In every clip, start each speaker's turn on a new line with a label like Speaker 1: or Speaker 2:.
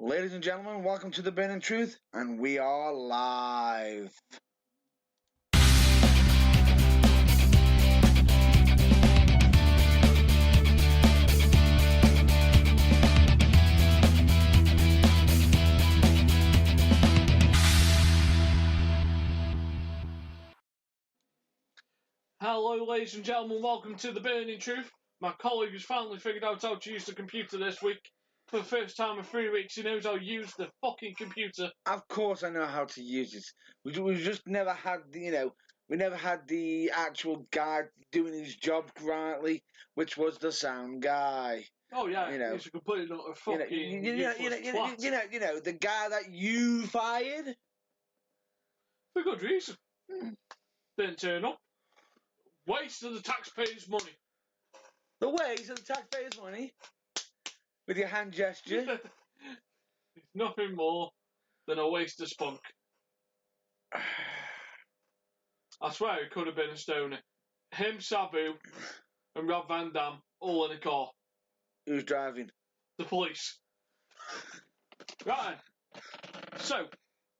Speaker 1: Ladies and gentlemen, welcome to The Burning Truth, and we are live.
Speaker 2: Hello ladies and gentlemen, welcome to The Burning Truth. My colleague has finally figured out how to use the computer this week. For the first time in 3 weeks, he knows how to use the fucking computer.
Speaker 1: Of course I know how to use it. We just never had we never had the actual guy doing his job rightly, which was the sound guy.
Speaker 2: Oh yeah, he's a complete utter fucking twat.
Speaker 1: The guy that you fired?
Speaker 2: For good reason. Didn't turn up. Wasted the taxpayers' money.
Speaker 1: The waste of the taxpayers' money? With your hand gesture?
Speaker 2: It's nothing more than a waste of spunk. I swear it could have been a stoner. Him, Sabu, and Rob Van Dam, all in a car.
Speaker 1: Who's driving?
Speaker 2: The police. Right then. So,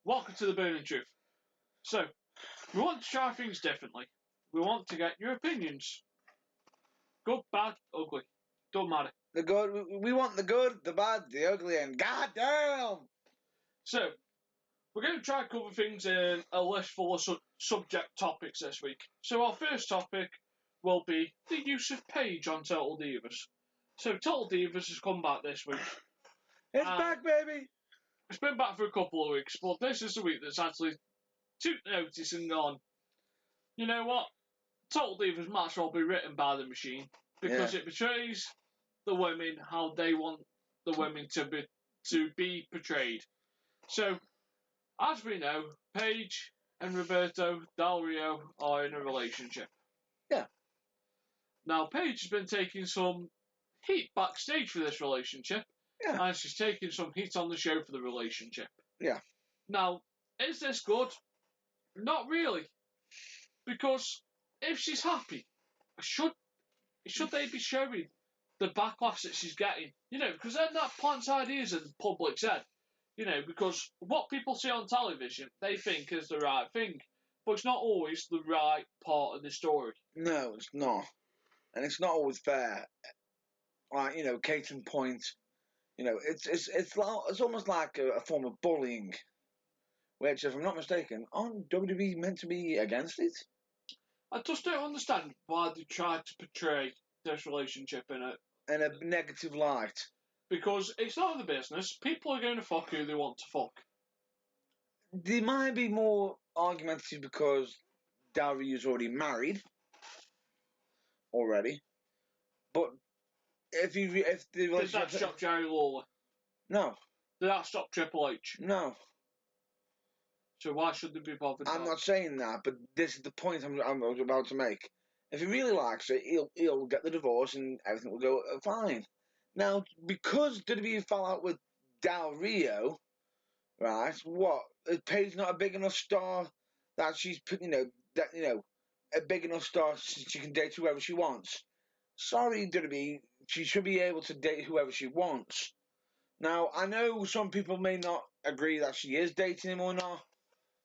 Speaker 2: welcome to The Burning Truth. So, we want to try things differently. We want to get your opinions. Good, bad, ugly. Don't matter.
Speaker 1: The good. We want the good, the bad, the ugly, and goddamn.
Speaker 2: So, we're going to try and cover things in a list full of subject topics this week. So, our first topic will be the use of Paige on Total Divas. So, Total Divas has come back this week.
Speaker 1: It's back, baby.
Speaker 2: It's been back for a couple of weeks, but this is the week that's actually took notice and gone, you know what? Total Divas might as well be written by the machine because it portrays the women how they want the women to be portrayed. So, as we know, Paige and Roberto Del Rio are in a relationship.
Speaker 1: Yeah.
Speaker 2: Now, Paige has been taking some heat backstage for this relationship.
Speaker 1: Yeah.
Speaker 2: And she's taking some heat on the show for the relationship.
Speaker 1: Yeah.
Speaker 2: Now, is this good? Not really. Because if she's happy, should they be showing the backlash that she's getting? You know, because then that plants ideas in the public's head. You know, because what people see on television, they think is the right thing. But it's not always the right part of the story.
Speaker 1: No, it's not. And it's not always fair. Like, case in point, it's almost like a form of bullying. Which, if I'm not mistaken, aren't WWE meant to be against it?
Speaker 2: I just don't understand why they tried to portray this relationship in a
Speaker 1: negative light.
Speaker 2: Because it's not the business. People are going to fuck who they want to fuck.
Speaker 1: There might be more argumentative because Del Rio's already married. But if the relationship...
Speaker 2: Did that stop Jerry Lawler?
Speaker 1: No.
Speaker 2: Did that stop Triple H?
Speaker 1: No.
Speaker 2: So why should they be bothered?
Speaker 1: I'm not saying that, but this is the point I'm about to make. If he really likes it, he'll get the divorce and everything will go fine. Now, because WWE fell out with Del Rio, right? What? Is Paige not a big enough star that she's a big enough star she can date whoever she wants? Sorry, WWE, she should be able to date whoever she wants. Now, I know some people may not agree that she is dating him or not,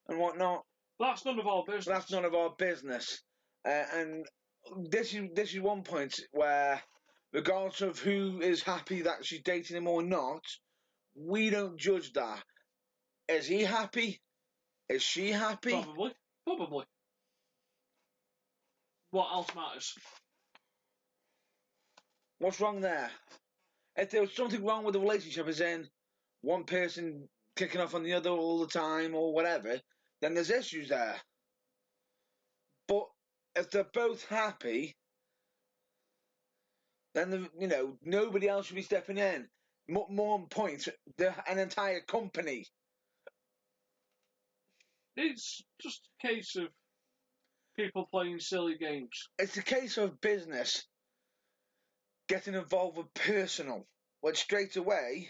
Speaker 1: and whatnot.
Speaker 2: That's none of our business.
Speaker 1: That's none of our business. And this is one point where, regardless of who is happy that she's dating him or not, we don't judge that. Is he happy? Is she happy?
Speaker 2: Probably. What else matters?
Speaker 1: What's wrong there? If there was something wrong with the relationship, as in one person kicking off on the other all the time or whatever, then there's issues there. But if they're both happy, then nobody else should be stepping in. More on point, an entire company.
Speaker 2: It's just a case of people playing silly games.
Speaker 1: It's a case of business getting involved with personal, which straight away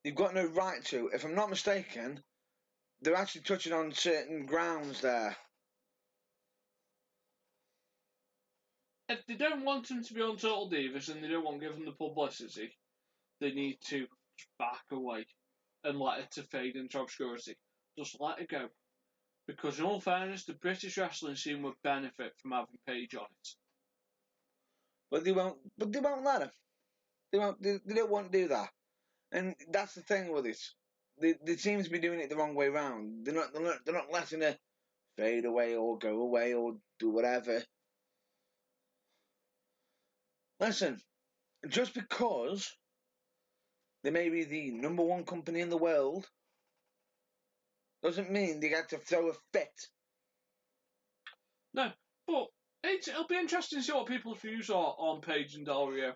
Speaker 1: you've got no right to. If I'm not mistaken, they're actually touching on certain grounds there.
Speaker 2: If they don't want him to be on Total Divas and they don't want to give him the publicity, they need to back away. and let it to fade into obscurity. Just let it go. Because in all fairness, the British wrestling scene would benefit from having Paige on it.
Speaker 1: But they won't. But they won't let him. They won't. They don't want to do that. And that's the thing with it. They seem to be doing it the wrong way round. They're not letting her fade away or go away or do whatever. Listen, just because they may be the number one company in the world doesn't mean they get to throw a fit.
Speaker 2: No, but it'll be interesting to see what people's views are on Paige and Del Rio,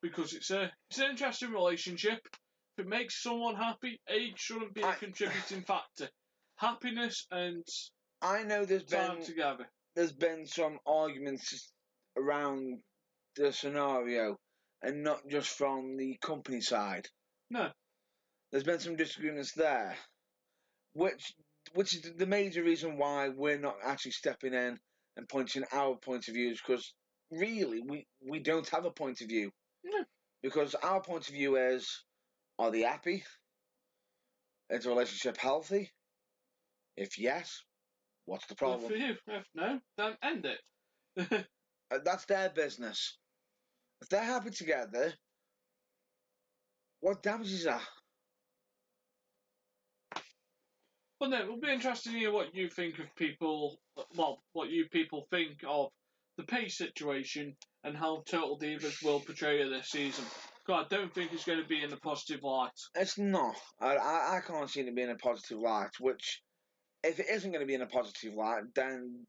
Speaker 2: because it's an interesting relationship. If it makes someone happy, age shouldn't be a contributing factor. Happiness and
Speaker 1: I know
Speaker 2: time together.
Speaker 1: There's been some arguments around the scenario, and not just from the company side.
Speaker 2: No,
Speaker 1: there's been some disagreements there, which is the major reason why we're not actually stepping in and pointing our point of views, because really we don't have a point of view.
Speaker 2: No.
Speaker 1: Because our point of view is, are they happy? Is the relationship healthy? If yes, what's the problem?
Speaker 2: Good for you. If no, then end it.
Speaker 1: That's their business. If they're happy together, what damages that?
Speaker 2: Well, no, it'll be interesting to hear what you think of people. Well, what you people think of the Paige situation and how Total Divas will portray her this season. Because I don't think it's going to be in a positive light.
Speaker 1: It's not. I can't see it being a positive light. Which, if it isn't going to be in a positive light, then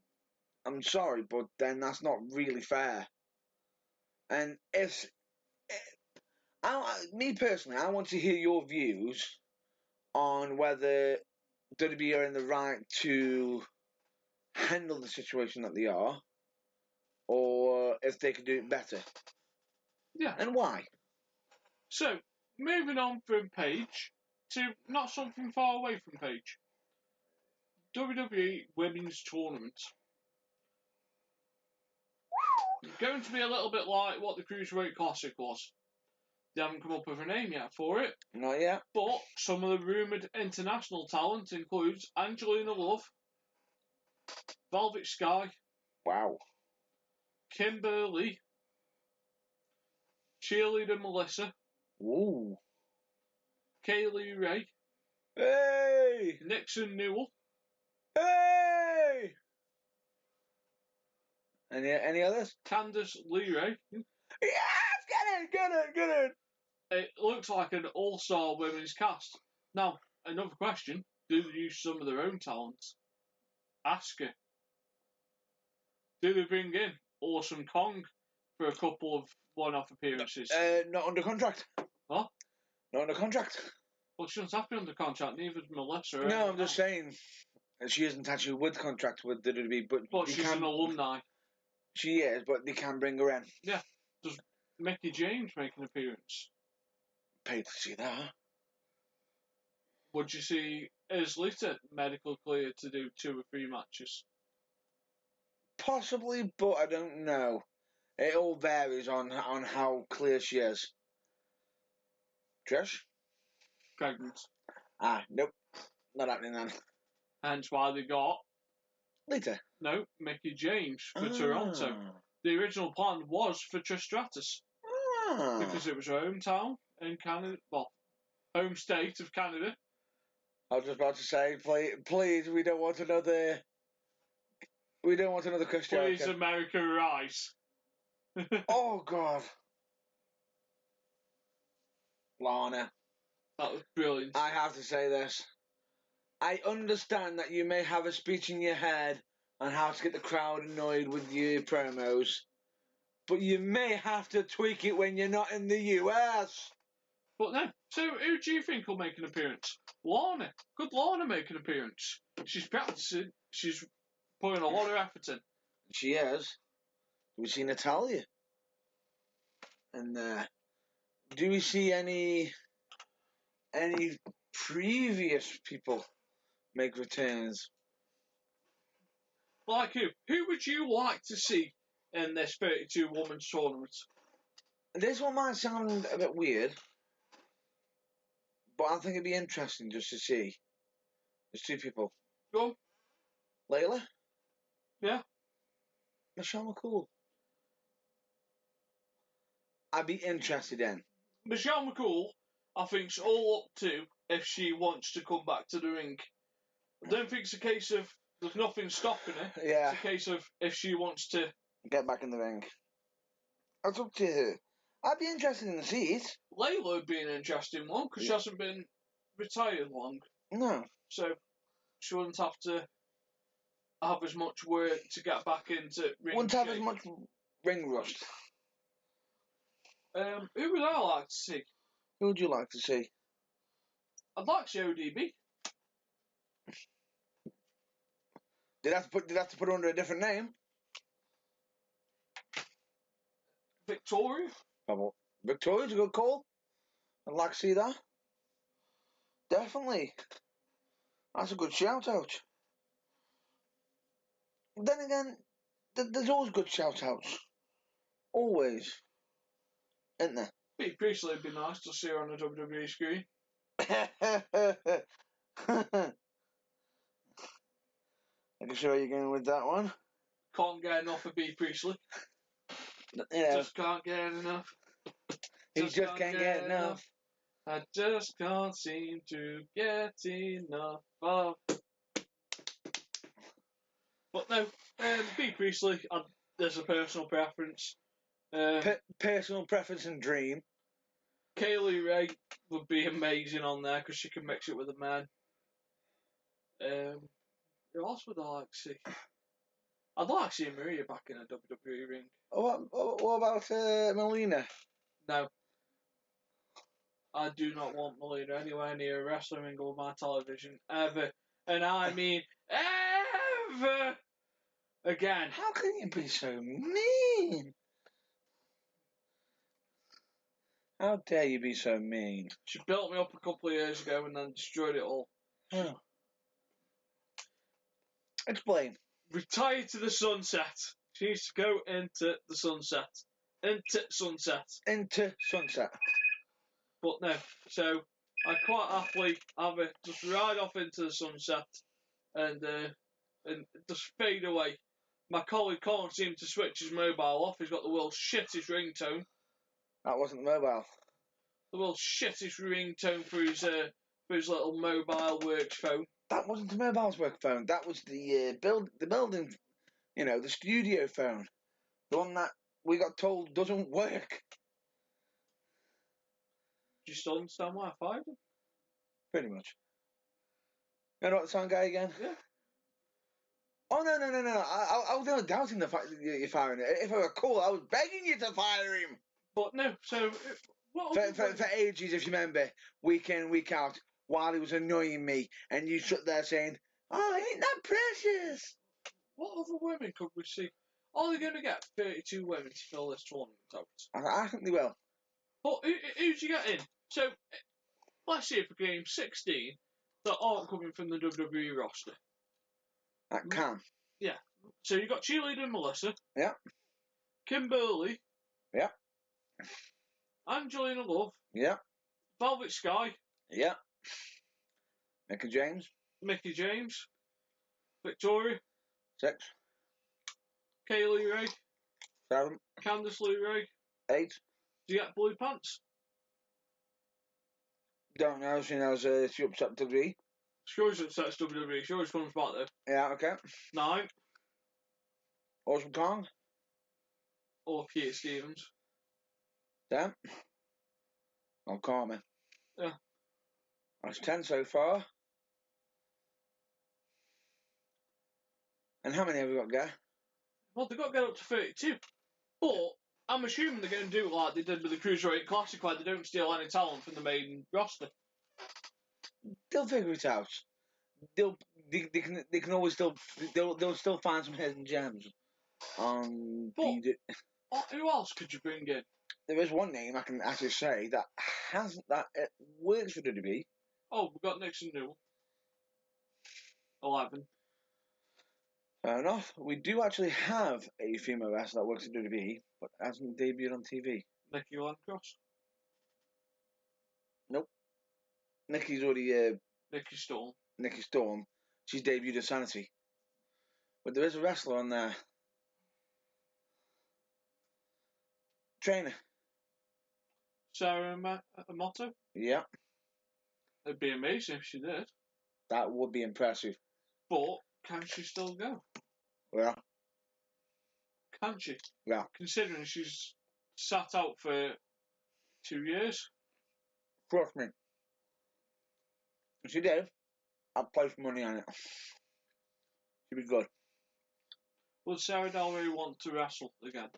Speaker 1: I'm sorry, but then that's not really fair. And me personally, I want to hear your views on whether WWE are in the right to handle the situation that they are, or if they could do it better.
Speaker 2: Yeah.
Speaker 1: And why?
Speaker 2: So, moving on from Paige to not something far away from Paige. WWE Women's Tournament. Going to be a little bit like what the Cruiserweight Classic was. They haven't come up with a name yet for it.
Speaker 1: Not yet.
Speaker 2: But some of the rumoured international talent includes Angelina Love, Velvet Sky,
Speaker 1: Wow,
Speaker 2: Kimberly, Cheerleader Melissa,
Speaker 1: ooh,
Speaker 2: Kaylee Ray,
Speaker 1: hey,
Speaker 2: Nixon Newell,
Speaker 1: hey. Any others?
Speaker 2: Candice LeRae.
Speaker 1: Yes, get it.
Speaker 2: It looks like an all-star women's cast. Now, another question: do they use some of their own talents? Ask her. Do they bring in Awesome Kong for a couple of one-off appearances?
Speaker 1: Not under contract.
Speaker 2: What?
Speaker 1: Not under contract.
Speaker 2: Well, she doesn't have to be under contract. Neither is Melissa.
Speaker 1: No, I'm just saying. She isn't actually with contract with WWE, but
Speaker 2: she's an alumni.
Speaker 1: She is, but they can bring her in.
Speaker 2: Yeah. Does Mickie James make an appearance?
Speaker 1: Paid to see that.
Speaker 2: Would you see Lita medical cleared to do 2 or 3 matches?
Speaker 1: Possibly, but I don't know. It all varies on how clear she is. Trish?
Speaker 2: Pregnant.
Speaker 1: Nope. Not happening then.
Speaker 2: Hence why they got...
Speaker 1: Lita?
Speaker 2: No, Mickie James for Toronto. The original plan was for Trish Stratus. Because it was her hometown in Canada. Well, home state of Canada.
Speaker 1: I was just about to say, please, we don't want another... We don't want another Chris Jericho.
Speaker 2: Please, America, rise.
Speaker 1: Oh, God. Lana.
Speaker 2: That was brilliant.
Speaker 1: I have to say this. I understand that you may have a speech in your head on how to get the crowd annoyed with your promos, but you may have to tweak it when you're not in the US.
Speaker 2: But no. So who do you think will make an appearance? Lana. Could Lana make an appearance? She's practicing. She's putting a lot of effort in.
Speaker 1: She is. We see Natalya. And do we see any previous people make returns?
Speaker 2: Like who? Who would you like to see in this 32 women's tournament?
Speaker 1: This one might sound a bit weird, But I think it'd be interesting just to see. There's two people.
Speaker 2: Go on.
Speaker 1: Layla?
Speaker 2: Yeah.
Speaker 1: Michelle McCool. I'd be interested in.
Speaker 2: Michelle McCool, I think it's all up to if she wants to come back to the ring. I don't think it's a case of there's nothing stopping her.
Speaker 1: Yeah.
Speaker 2: It's a case of if she wants to
Speaker 1: get back in the ring. That's up to her. I'd be interested in the seat.
Speaker 2: Layla would be an interesting one because she hasn't been retired long.
Speaker 1: No.
Speaker 2: So she wouldn't have to have as much work to get back into ring.
Speaker 1: Wouldn't have as much ring rust.
Speaker 2: Who would I like to see?
Speaker 1: Who would you like to see?
Speaker 2: I'd like to see ODB.
Speaker 1: Did have to put her under a different name?
Speaker 2: Victoria.
Speaker 1: Victoria's a good call. I'd like to see that. Definitely. That's a good shout out. Then again, there's always good shout outs. Always. Isn't there?
Speaker 2: Bea Priestley would be nice to see her on a WWE screen.
Speaker 1: I can show you going with that one.
Speaker 2: Can't get enough of Bea Priestley.
Speaker 1: Yeah.
Speaker 2: Just can't get enough.
Speaker 1: He just can't get enough.
Speaker 2: I just can't seem to get enough of. But no, Bea Priestley, there's a personal preference.
Speaker 1: Personal preference and dream.
Speaker 2: Kaylee Ray would be amazing on there because she can mix it with a man. Who else would I like to see? I'd like to see Maria back in a WWE ring.
Speaker 1: What about Melina?
Speaker 2: No. I do not want Melina anywhere near a wrestling ring or my television ever. And I mean ever again.
Speaker 1: How can you be so mean? How dare you be so mean?
Speaker 2: She built me up a couple of years ago and then destroyed it all.
Speaker 1: Oh. Explain.
Speaker 2: Retire to the sunset. She needs to go into the sunset. Into sunset.
Speaker 1: Into sunset.
Speaker 2: But no, so I quite happily have her just ride off into the sunset and just fade away. My colleague can't seem to switch his mobile off. He's got the world's shittest ringtone.
Speaker 1: That wasn't the mobile.
Speaker 2: The world's shittest ringtone for his little mobile works phone.
Speaker 1: That wasn't the mobile's work phone. That was the building, the studio phone. The one that we got told doesn't work.
Speaker 2: Do you still understand why I fired him?
Speaker 1: Pretty much. You know what the song guy again?
Speaker 2: Yeah.
Speaker 1: Oh, no. I was only doubting the fact that you're firing it. If I were cool, I was begging you to fire him.
Speaker 2: But no, so...
Speaker 1: For ages, if you remember, week in, week out, while he was annoying me, and you stood there saying, "Oh, ain't that precious?"
Speaker 2: What other women could we see? Are they going to get 32 women to fill this tournament out?
Speaker 1: I think they will.
Speaker 2: But who's you get in? So, let's see if we game 16 that aren't coming from the WWE roster.
Speaker 1: That can.
Speaker 2: Yeah. So you've got Cheerleader Melissa.
Speaker 1: Yeah.
Speaker 2: Kimberly.
Speaker 1: Yeah.
Speaker 2: Angelina Love.
Speaker 1: Yeah.
Speaker 2: Velvet Sky.
Speaker 1: Yeah. Mickie James.
Speaker 2: Mickie James. Victoria.
Speaker 1: 6.
Speaker 2: Kaylee Ray.
Speaker 1: 7.
Speaker 2: Candice LeRae.
Speaker 1: 8.
Speaker 2: Do you get Blue Pants?
Speaker 1: Don't know. She knows she upset WWE.
Speaker 2: She always upsets WWE. She always comes back though.
Speaker 1: Yeah, okay.
Speaker 2: 9.
Speaker 1: Awesome Kong.
Speaker 2: Or Keith Stevens.
Speaker 1: 10. I'll call me.
Speaker 2: Yeah.
Speaker 1: That's 10 so far. And how many have we got, Guy?
Speaker 2: Well, they've got to get up to 32. But I'm assuming they're going to do like they did with the Cruiserweight Classic, where they don't steal any talent from the main roster.
Speaker 1: They'll figure it out. They can always they'll still find some hidden gems on the.
Speaker 2: Who else could you bring in?
Speaker 1: There is one name I can actually say that it works for WWE.
Speaker 2: Oh, we've got Nixon Newell. 11.
Speaker 1: Fair enough. We do actually have a female wrestler that works at WWE, but hasn't debuted on TV.
Speaker 2: Nikki Landcross.
Speaker 1: Nope. Nikki's already
Speaker 2: Nikki Storm.
Speaker 1: Nikki Storm. She's debuted as Sanity. But there is a wrestler on there. Trainer.
Speaker 2: Sarah Amato.
Speaker 1: Yeah.
Speaker 2: It'd be amazing if she did.
Speaker 1: That would be impressive.
Speaker 2: But can she still go?
Speaker 1: Well.
Speaker 2: Can she?
Speaker 1: Yeah.
Speaker 2: Considering she's sat out for 2 years.
Speaker 1: Trust me. If she did, I'd place money on it. She'd be good.
Speaker 2: Would Sarah Del Rey want to wrestle again?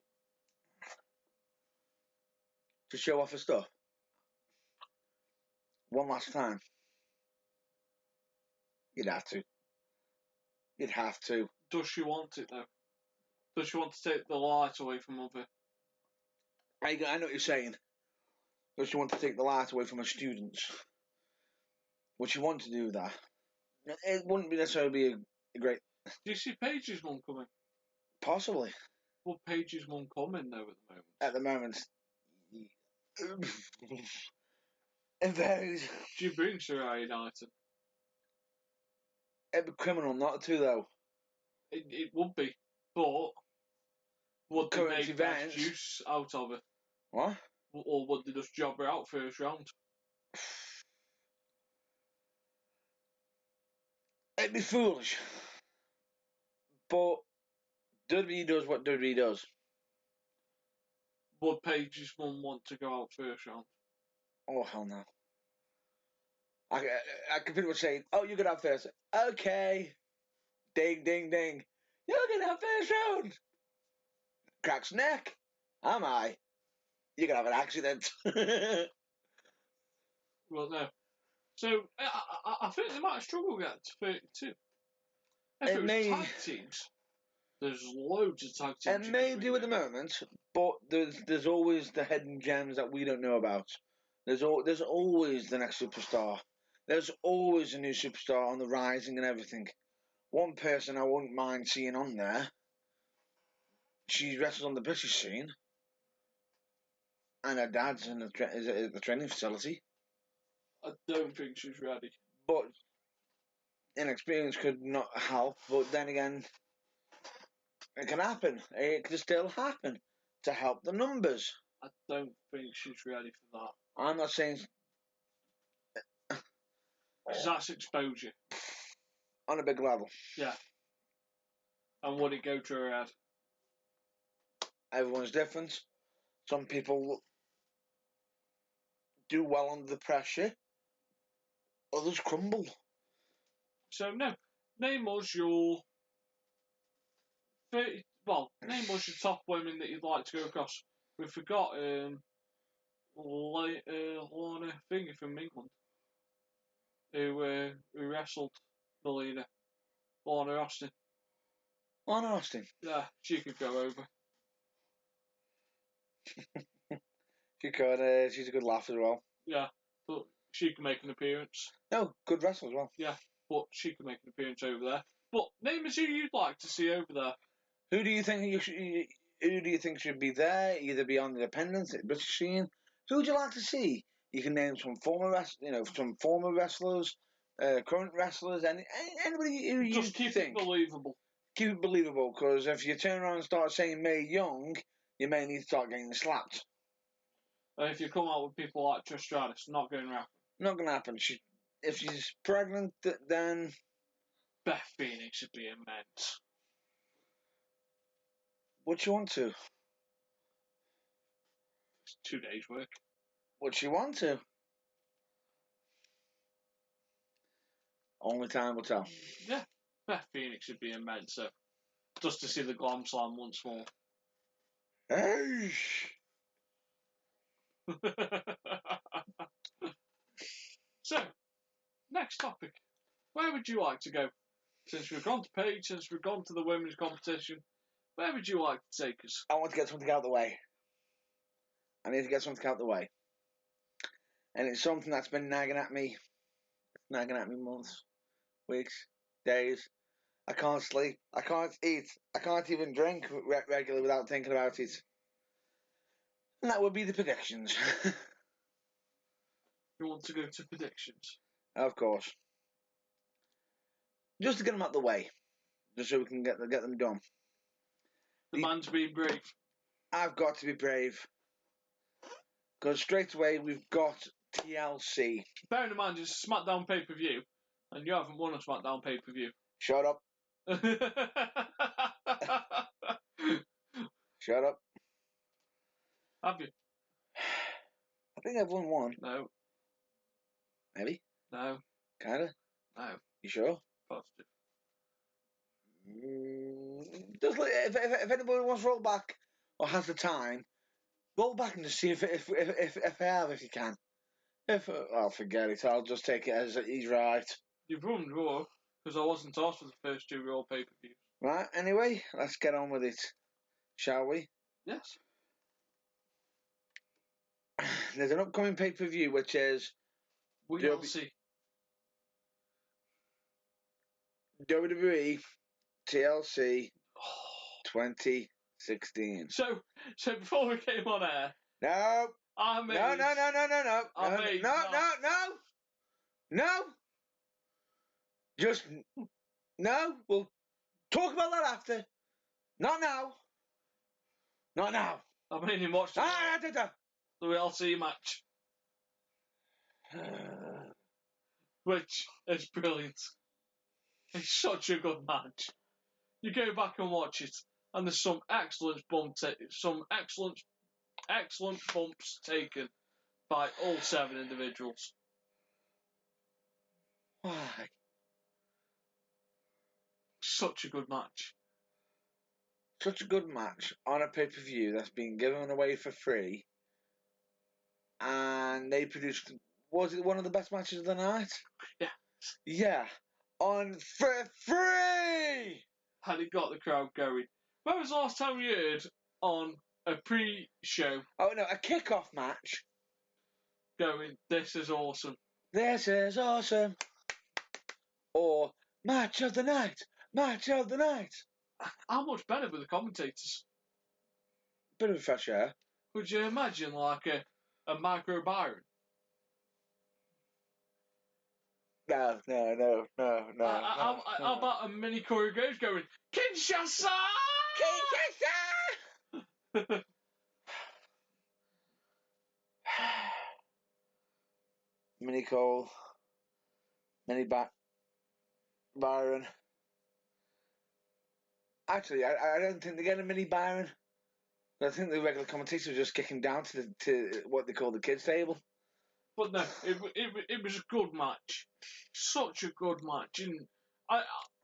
Speaker 1: To show off her stuff. One last time. You'd have to. You'd have to.
Speaker 2: Does she want it though? Does she want to take the light away from other?
Speaker 1: I know what you're saying. Does she want to take the light away from her students? Would she want to do that? It wouldn't necessarily be a great...
Speaker 2: Do you see Paige's mum coming?
Speaker 1: Possibly.
Speaker 2: Well, Paige's mum coming though at the moment.
Speaker 1: At the moment. It varies.
Speaker 2: She brings Saraya United.
Speaker 1: It'd be criminal not to, though.
Speaker 2: It would be, but would they
Speaker 1: Current
Speaker 2: make
Speaker 1: events.
Speaker 2: best use out of it?
Speaker 1: What?
Speaker 2: Or would they just job her out first round?
Speaker 1: It'd be foolish. But WWE does what WWE does.
Speaker 2: Would Paige's mum want to go out first round?
Speaker 1: Oh, hell no. I can pretty much say, oh, you get out first. Okay. Ding, ding, ding. You're going to have first round. Cracks neck. Am I? You're going to have an accident.
Speaker 2: Well, no. So, I think they might struggle to get to 32. If it was tag teams, there's loads of tag teams.
Speaker 1: It may do at the moment, but there's always the hidden gems that we don't know about. There's always the next superstar. There's always a new superstar on the rising and everything. One person I wouldn't mind seeing on there, she wrestles on the British scene, and her dad's in the training facility.
Speaker 2: I don't think she's ready.
Speaker 1: But inexperience could not help, but then again, it can happen. It can still happen to help the numbers.
Speaker 2: I don't think she's ready for that.
Speaker 1: I'm not saying...
Speaker 2: Because that's exposure.
Speaker 1: On a big level.
Speaker 2: Yeah. And would it go to her head?
Speaker 1: Everyone's different. Some people do well under the pressure. Others crumble.
Speaker 2: So, no. Name us your... name us your top women that you'd like to go across. We forgot Lorna Finger from England, who wrestled the leader, Lorna Austin.
Speaker 1: Lorna Austin?
Speaker 2: Yeah, she could go over.
Speaker 1: She could. She's a good laugh as well.
Speaker 2: Yeah, but she can make an appearance.
Speaker 1: No, good wrestler as well.
Speaker 2: Yeah, but she can make an appearance over there. But name us who you'd like to see over there.
Speaker 1: Who do you think should be there? Either be on the independents, the British scene. Who would you like to see? You can name some former wrestlers, current wrestlers, anybody who you
Speaker 2: just keep
Speaker 1: think.
Speaker 2: It believable.
Speaker 1: Keep it believable, because if you turn around and start saying Mae Young, you may need to start getting slapped.
Speaker 2: And if you come out with people like Trish Stratus, not going to happen.
Speaker 1: Not going to happen. If she's pregnant, then...
Speaker 2: Beth Phoenix would be immense.
Speaker 1: Would you want to?
Speaker 2: It's 2 days' work.
Speaker 1: Would she want to? Only time will tell.
Speaker 2: Yeah, Beth Phoenix would be immense. So, just to see the Glam Slam once more.
Speaker 1: Hey!
Speaker 2: So, next topic. Where would you like to go? Since we've gone to Paige, since we've gone to the women's competition, where would you like to take us?
Speaker 1: I want to get something out of the way. I need to get something out of the way. And it's something that's been nagging at me months, weeks, days. I can't sleep. I can't eat. I can't even drink regularly without thinking about it. And that would be the predictions.
Speaker 2: You want to go to predictions?
Speaker 1: Of course. Just to get them out the way. Just so we can get them done.
Speaker 2: The man's being brave.
Speaker 1: I've got to be brave. Because straight away we've got TLC.
Speaker 2: Bearing in mind it's a SmackDown pay-per-view, and you haven't won a SmackDown pay-per-view.
Speaker 1: Shut up. Shut up.
Speaker 2: Have you?
Speaker 1: I think I've won one.
Speaker 2: No.
Speaker 1: Maybe?
Speaker 2: No.
Speaker 1: Kinda?
Speaker 2: No.
Speaker 1: You sure?
Speaker 2: Positive.
Speaker 1: Just like, if anybody wants to roll back or has the time, roll back and just see if I have, if you can. I'll forget it. I'll just take it as he's right.
Speaker 2: You've won Raw, because I wasn't asked for the first two Raw pay-per-views.
Speaker 1: Right, anyway, let's get on with it. Shall we?
Speaker 2: Yes.
Speaker 1: There's an upcoming pay-per-view which is
Speaker 2: We'll see.
Speaker 1: WWE TLC 2016.
Speaker 2: So before we came on air,
Speaker 1: No.
Speaker 2: I made...
Speaker 1: No. Just no. We'll talk about that after. Not now. Not now.
Speaker 2: I made him watch the WLC match, which is brilliant. It's such a good match. You go back and watch it, and there's some excellent bumps taken by all 7 individuals.
Speaker 1: Why?
Speaker 2: Such a good match.
Speaker 1: Such a good match on a pay-per-view that's been given away for free, and they produced. Was it one of the best matches of the night?
Speaker 2: Yeah.
Speaker 1: Yeah, on for free.
Speaker 2: Had it got the crowd going? When was the last time you heard on a pre-show?
Speaker 1: Oh no, a kickoff match.
Speaker 2: Going, this is awesome.
Speaker 1: This is awesome. Or match of the night. Match of the night.
Speaker 2: How much better were the commentators?
Speaker 1: Bit of a fresh air.
Speaker 2: Could you imagine like a Micro Byron?
Speaker 1: No.
Speaker 2: How about a mini Corey Graves going, Kinshasa!
Speaker 1: Kinshasa! Mini Cole. Mini Byron. Actually, I don't think they get a mini Byron. I think the regular commentators were just kicking down to what they call the kids' table.
Speaker 2: But no, it was a good match. Such a good match. And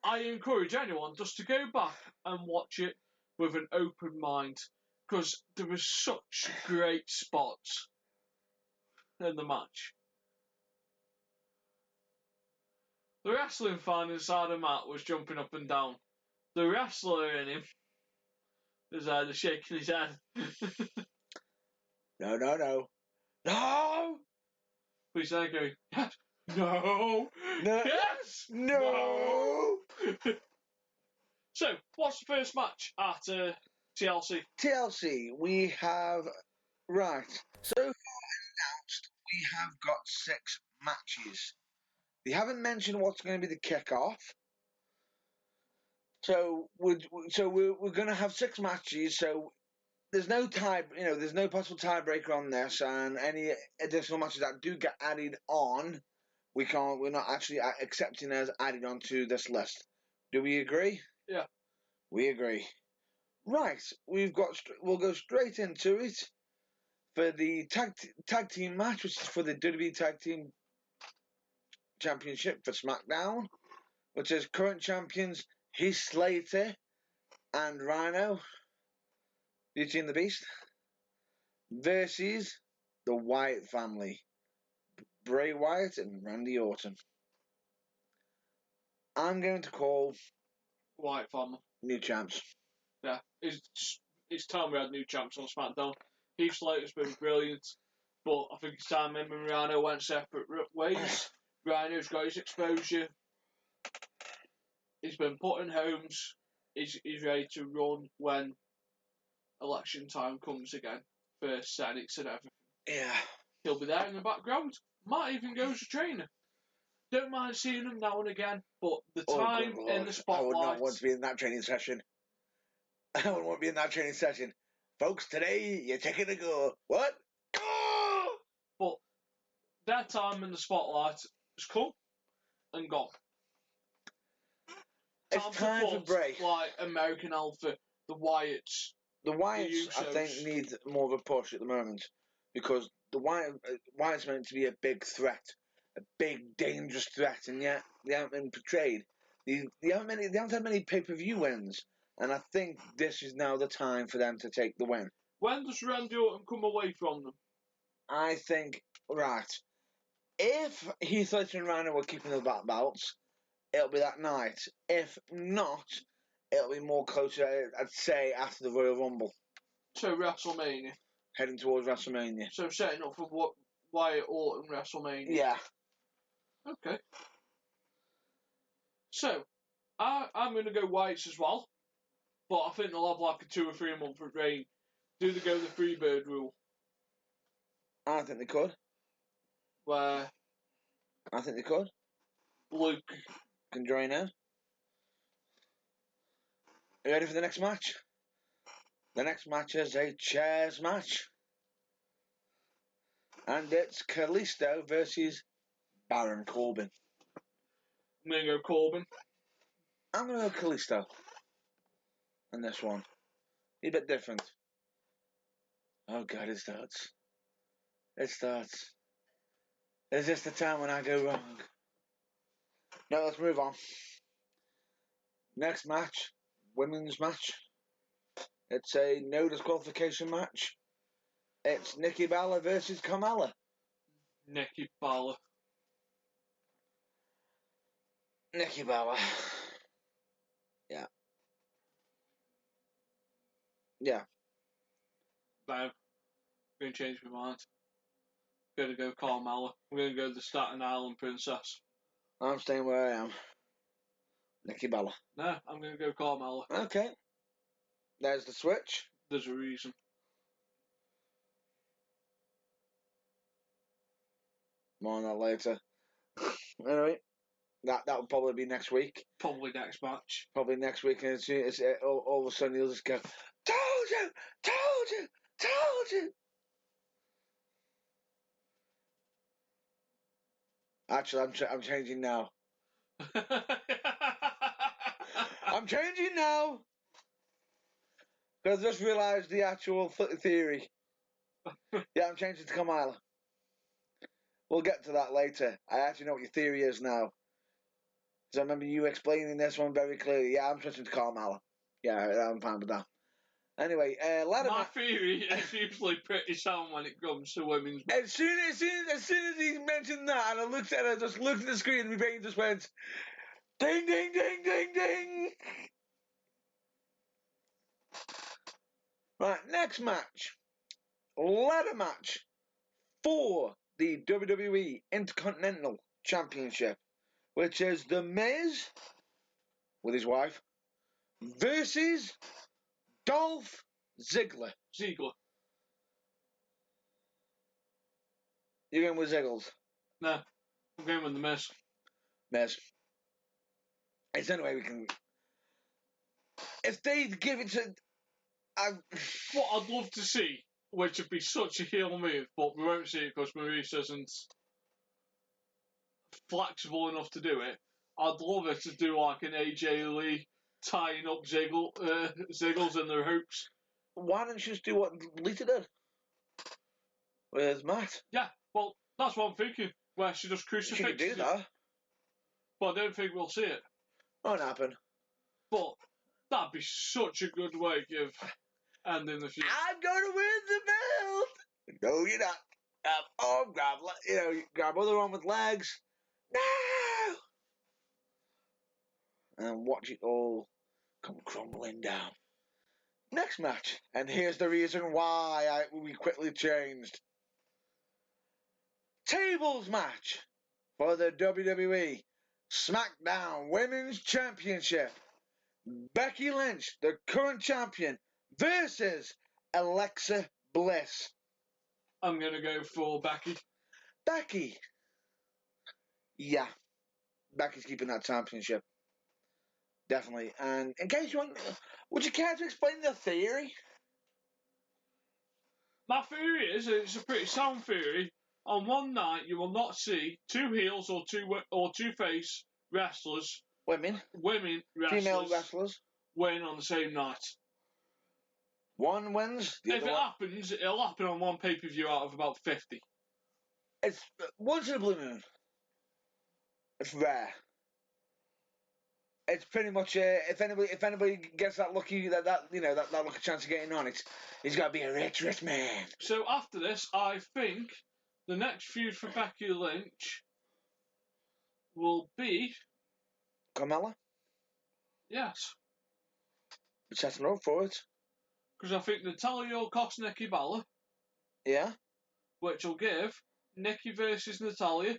Speaker 2: I encourage anyone just to go back and watch it with an open mind, because there were such great spots in the match. The wrestling fan inside the mat was jumping up and down. The wrestler in him was either shaking his head.
Speaker 1: No.
Speaker 2: But he's there going, yes, no, yes,
Speaker 1: no.
Speaker 2: So, what's the first match at TLC?
Speaker 1: TLC, we have, right, so far announced, we have got 6 matches. They haven't mentioned what's going to be the kickoff. So we're going to have 6 matches. So there's no there's no possible tiebreaker on this, and any additional matches that do get added on, we're not actually accepting as added onto this list. Do we agree?
Speaker 2: Yeah.
Speaker 1: We agree. Right, we'll go straight into it for the tag team match, which is for the WWE Tag Team Championship for SmackDown, which is current champions Heath Slater and Rhino, Beauty and the Beast, versus the Wyatt family, Bray Wyatt and Randy Orton. I'm going to call
Speaker 2: Wyatt family
Speaker 1: new champs.
Speaker 2: Yeah, it's time we had new champs on SmackDown. Heath Slater's been brilliant, but I think it's time him and Rhino went separate ways. Rhino's got his exposure. He's been put in homes. He's ready to run when election time comes again for Senates and everything.
Speaker 1: Yeah.
Speaker 2: He'll be there in the background. Might even go as a trainer. Don't mind seeing them now and again, but the
Speaker 1: Oh,
Speaker 2: time
Speaker 1: good
Speaker 2: in
Speaker 1: Lord.
Speaker 2: the spotlight.
Speaker 1: I would not want to be in that training session. I wouldn't want to be in that training session. Folks, today you're taking a go. What? Go!
Speaker 2: But that time in the spotlight has come and gone.
Speaker 1: It's time for break.
Speaker 2: Like American Alpha, the Wyatts.
Speaker 1: The Wyatts, I think, need more of a push at the moment because the Wyatts meant to be a big threat, a big dangerous threat, and yet they haven't been portrayed. They haven't had many pay-per-view wins, and I think this is now the time for them to take the win.
Speaker 2: When does Randy Orton come away from them?
Speaker 1: I think, right, if Heath Ledger and Rhino were keeping the black belts, it'll be that night. If not, it'll be more closer, I'd say, after the Royal Rumble.
Speaker 2: So WrestleMania.
Speaker 1: Heading towards WrestleMania.
Speaker 2: So setting up for what Wyatt Orton WrestleMania.
Speaker 1: Yeah.
Speaker 2: Okay. So, I'm going to go Wyatts as well, but I think they'll have like a 2 or 3 month reign. Do they go the Freebird rule?
Speaker 1: I think they could.
Speaker 2: Where?
Speaker 1: I think they could.
Speaker 2: Luke
Speaker 1: can join in. Are you ready for the next match? The next match is a chairs match. And it's Kalisto versus Baron Corbin.
Speaker 2: I'm going to go Corbin.
Speaker 1: I'm going to go Kalisto on this one. He's a bit different. Oh God, it starts. It starts. Is this the time when I go wrong? No, let's move on. Next match, women's match. It's a no disqualification match. It's Nikki Bella versus Carmella.
Speaker 2: Nikki Bella.
Speaker 1: Nikki Bella. Yeah. Yeah.
Speaker 2: No. I'm going to change my mind. I'm going to go Carmella. I'm going to go the Staten Island Princess.
Speaker 1: I'm staying where I am. Nikki Bella.
Speaker 2: No, I'm going to go Carmella.
Speaker 1: Okay. There's the switch.
Speaker 2: There's a reason.
Speaker 1: More on that later. Anyway, that will probably be next week.
Speaker 2: Probably next match.
Speaker 1: Probably next week, and it's all of a sudden you'll just go, told you, told you, told you. Actually, I'm changing now. I'm changing now. Because I just realised the actual theory. Yeah, I'm changing to Carmella. We'll get to that later. I actually know what your theory is now. Because I remember you explaining this one very clearly. Yeah, I'm switching to Carmella. Yeah, I'm fine with that. Anyway,
Speaker 2: my theory is usually pretty sound when it comes to women's.
Speaker 1: As soon as he mentioned that, and I just looked at the screen, and my brain just went, ding, ding, ding, ding, ding. Right, next match, ladder match for the WWE Intercontinental Championship, which is The Miz with his wife versus Dolph Ziggler. You're going with Ziggles?
Speaker 2: No, I'm going with The Miz.
Speaker 1: Miz. It's the only way we can. If they give it to.
Speaker 2: What I'd love to see, which would be such a heel move, but we won't see it because Maurice isn't flexible enough to do it. I'd love it to do like an AJ Lee tying up Ziggles in their hoops.
Speaker 1: Why don't you just do what Lita did with Matt?
Speaker 2: Yeah, well, that's what I'm thinking. Where she just crucifixes.
Speaker 1: She could do that.
Speaker 2: But I don't think we'll see it.
Speaker 1: Won't happen.
Speaker 2: But that'd be such a good way of ending the feud.
Speaker 1: I'm going to win the belt. No, you're not. Grab other one with legs. No. And watch it all come crumbling down. Next match, and here's the reason why we quickly changed. Tables match for the WWE SmackDown Women's Championship. Becky Lynch, the current champion, versus Alexa Bliss.
Speaker 2: I'm going to go for Becky.
Speaker 1: Becky. Yeah, Becky's keeping that championship. Definitely. And in case you want, would you care to explain the theory?
Speaker 2: My theory is, and it's a pretty sound theory, on one night you will not see two heels or two face wrestlers,
Speaker 1: Women,
Speaker 2: women
Speaker 1: female
Speaker 2: wrestlers,
Speaker 1: wrestlers.
Speaker 2: win on the same night.
Speaker 1: One wins. The
Speaker 2: If
Speaker 1: other
Speaker 2: it
Speaker 1: one.
Speaker 2: happens, it'll happen on one pay-per-view out of about 50.
Speaker 1: It's once in a blue moon. It's rare. It's pretty much if anybody gets that lucky that lucky chance of getting on it, he's got to be a rich man.
Speaker 2: So after this, I think the next feud for Becky Lynch will be
Speaker 1: Carmella,
Speaker 2: yes,
Speaker 1: setting her up for it.
Speaker 2: because I think Natalya will cost Nikki Bella,
Speaker 1: Yeah,
Speaker 2: which will give Nikki versus Natalya,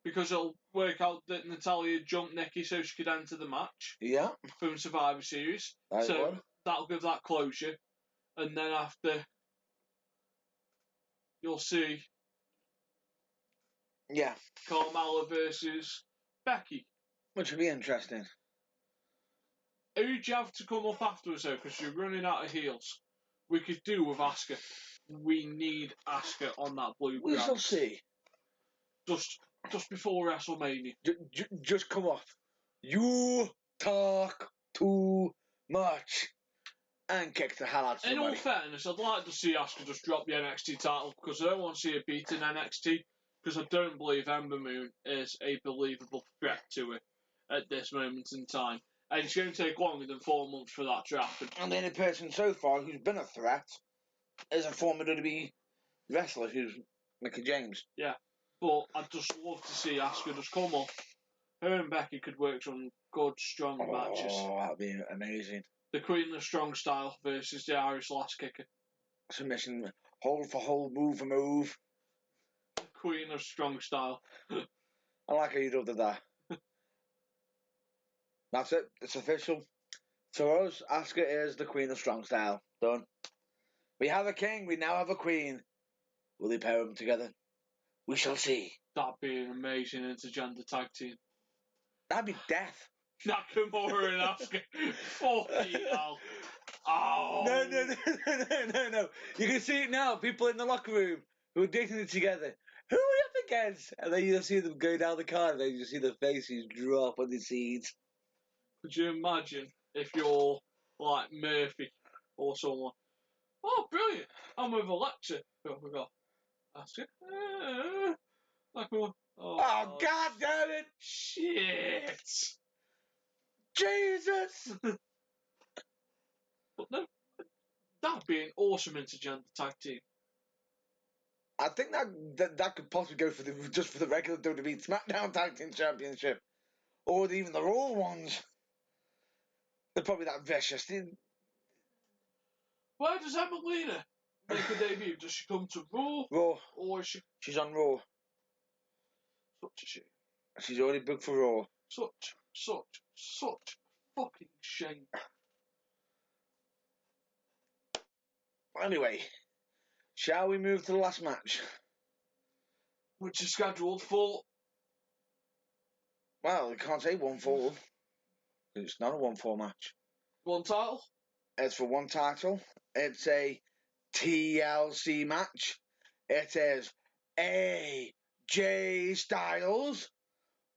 Speaker 2: because it'll work out that Natalya jumped Nikki so she could enter the match
Speaker 1: yeah.
Speaker 2: from Survivor Series.
Speaker 1: That
Speaker 2: So
Speaker 1: would.
Speaker 2: that'll give that closure. And then after, you'll see
Speaker 1: Yeah,
Speaker 2: Carmella versus Becky.
Speaker 1: which would be interesting.
Speaker 2: Who'd you have to come up afterwards though, because you're running out of heels? We could do with Asuka. We need Asuka on that blue
Speaker 1: We
Speaker 2: brand.
Speaker 1: shall see.
Speaker 2: Just before WrestleMania.
Speaker 1: Just come off. You talk too much. And kick the hell out of somebody.
Speaker 2: In all fairness, I'd like to see Asuka just drop the NXT title, because I don't want to see her beat in NXT, because I don't believe Ember Moon is a believable threat to her at this moment in time. And it's going to take longer than 4 months for that to happen.
Speaker 1: And the only person so far who's been a threat is a former WWE wrestler who's Mickie James.
Speaker 2: Yeah, but I'd just love to see Asuka just come up. Her and Becky could work some good, strong matches.
Speaker 1: Oh, that'd be amazing.
Speaker 2: The Queen of Strong Style versus the Irish Last Kicker.
Speaker 1: Submission, hold for hold, move for move.
Speaker 2: The Queen of Strong Style.
Speaker 1: I like how you did that. That's it. It's official. To us, Asuka is the Queen of Strong Style. Done. We have a king. We now have a queen. Will they pair them together? We shall see.
Speaker 2: That'd be an amazing intergender tag team.
Speaker 1: That'd be death.
Speaker 2: Nakamura and Asuka. Fucking hell. Oh.
Speaker 1: No. You can see it now. People in the locker room who are dating it together. Who are we up against? And then you just see them go down the card and then you just see the faces drop on the seats.
Speaker 2: Could you imagine if you're like Murphy or someone? Oh, brilliant. I'm with Alexa. Oh, I forgot. Asuka. Nakamura.
Speaker 1: Oh, God damn it!
Speaker 2: Shit.
Speaker 1: Jesus!
Speaker 2: But no, that'd be an awesome intergender tag team.
Speaker 1: I think that could possibly go for the regular WWE SmackDown Tag Team Championship, or even the Raw ones. They're probably that vicious.
Speaker 2: Where does Emelina make her debut? Does she come to Raw?
Speaker 1: Raw.
Speaker 2: Or is she
Speaker 1: She's on Raw.
Speaker 2: such a shame?
Speaker 1: She's already booked for Raw.
Speaker 2: Such fucking shame.
Speaker 1: Anyway, shall we move to the last match?
Speaker 2: Which is scheduled for.
Speaker 1: Well, we can't say 1-4. It's not a 1-4 match.
Speaker 2: One title?
Speaker 1: It's for one title. It's a TLC match. It is AJ Styles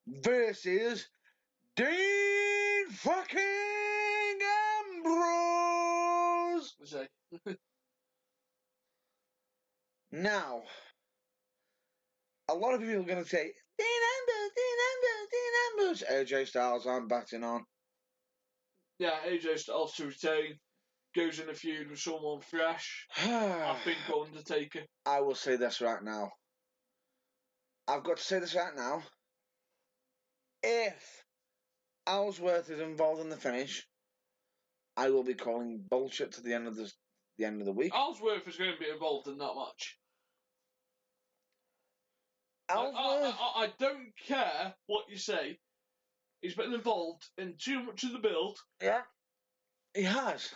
Speaker 1: versus Dean fucking Ambrose. Now, a lot of people are going to say, Dean Ambrose. AJ Styles, I'm batting on.
Speaker 2: Yeah, AJ Styles to retain. Goes in a feud with someone fresh. I think Undertaker.
Speaker 1: I will say this right now. I've got to say this right now. If Ellsworth is involved in the finish, I will be calling bullshit to the end of the week.
Speaker 2: Ellsworth is going to be involved in that match.
Speaker 1: Ellsworth?
Speaker 2: I don't care what you say. He's been involved in too much of the build.
Speaker 1: Yeah, he has.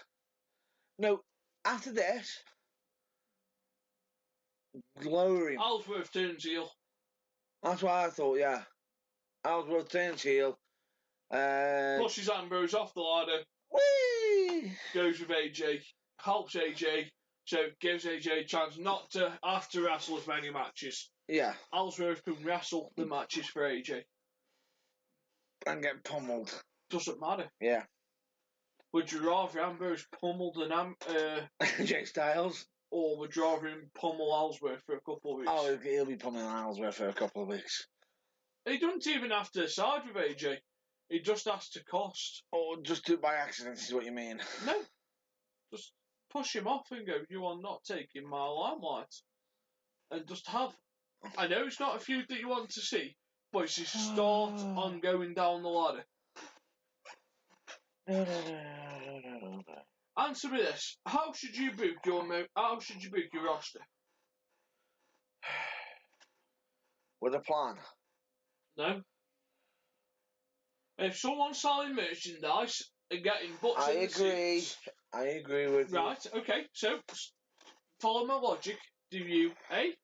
Speaker 1: No, after this, glory.
Speaker 2: Ellsworth turns heel.
Speaker 1: That's what I thought, yeah. Ellsworth turns heel.
Speaker 2: Pushes Ambrose off the ladder.
Speaker 1: Whee!
Speaker 2: Goes with AJ. Helps AJ. So gives AJ a chance not to have to wrestle as many matches.
Speaker 1: Yeah.
Speaker 2: Ellsworth can wrestle the matches for AJ.
Speaker 1: And get pummeled.
Speaker 2: Doesn't matter.
Speaker 1: Yeah.
Speaker 2: Would you rather Ambrose pummeled than
Speaker 1: AJ Styles?
Speaker 2: Or would you rather him pummel Ellsworth for a couple of weeks?
Speaker 1: Oh, he'll be pummeling Ellsworth for a couple of weeks.
Speaker 2: He doesn't even have to side with AJ. He just has to cost.
Speaker 1: Or just do it by accident, is what you mean?
Speaker 2: No. Just push him off and go, you are not taking my limelight. And just have... I know it's not a feud that you want to see, but it's his start on going down the ladder.
Speaker 1: No.
Speaker 2: Answer me this. How should you book your roster?
Speaker 1: With a plan.
Speaker 2: No. If someone's selling merchandise and getting butts in the seats...
Speaker 1: I agree with you.
Speaker 2: Right, okay. So, follow my logic. Do you, A,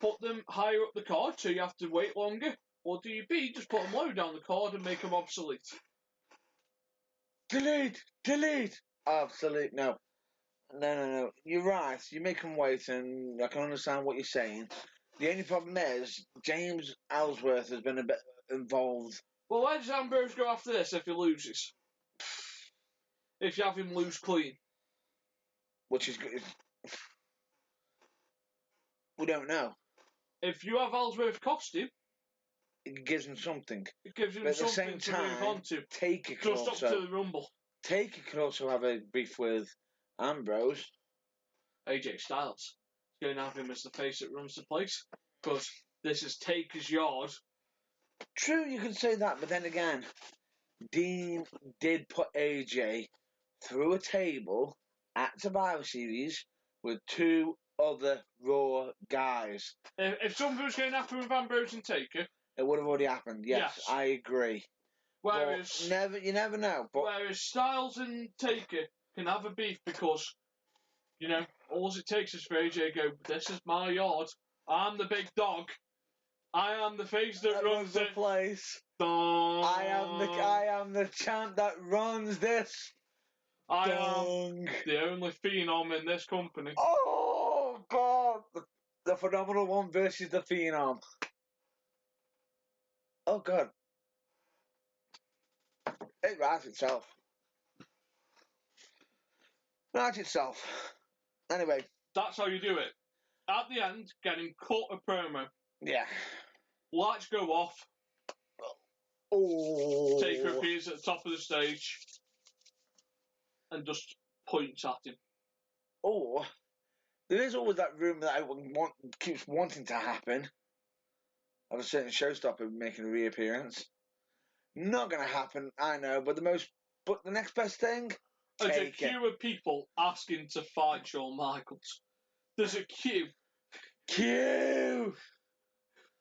Speaker 2: put them higher up the card so you have to wait longer? Or do you, B, just put them low down the card and make them obsolete?
Speaker 1: Delete! Obsolete, no. No. You're right. You make them wait, and I can understand what you're saying. The only problem is, James Ellsworth has been a bit involved.
Speaker 2: Well, where does Ambrose go after this if he loses? If you have him lose clean.
Speaker 1: Which is good. We don't know.
Speaker 2: If you have Ellsworth cost him,
Speaker 1: it gives him something.
Speaker 2: It gives him
Speaker 1: but
Speaker 2: something
Speaker 1: at the same time,
Speaker 2: to move on to.
Speaker 1: Taker
Speaker 2: just up to the Rumble.
Speaker 1: Taker could also have a beef with Ambrose.
Speaker 2: AJ Styles is going to have him as the face that runs the place. Because this is Taker's yard.
Speaker 1: True, you can say that, but then again, Dean did put AJ through a table at Survivor Series with two other Raw guys.
Speaker 2: If something was going to happen with Ambrose and Taker,
Speaker 1: it would have already happened. Yes. I agree.
Speaker 2: Whereas
Speaker 1: you never know. But
Speaker 2: whereas Styles and Taker can have a beef because, all it takes is for AJ to go, this is my yard. I'm the big dog. I am the face that runs
Speaker 1: the place. I am the champ that runs this.
Speaker 2: I am the only phenom in this company.
Speaker 1: Oh God! The Phenomenal One versus the Phenom. Oh God! It writes itself. Anyway.
Speaker 2: That's how you do it. At the end, get him cut a promo.
Speaker 1: Yeah.
Speaker 2: Lights go off.
Speaker 1: Oh.
Speaker 2: Taker appears at the top of the stage and just points at him.
Speaker 1: Oh. There is always that rumour that keeps wanting to happen of a certain showstopper making a reappearance. Not going to happen, I know, but the next best thing.
Speaker 2: There's a queue of people asking to fight Shawn Michaels. There's a queue.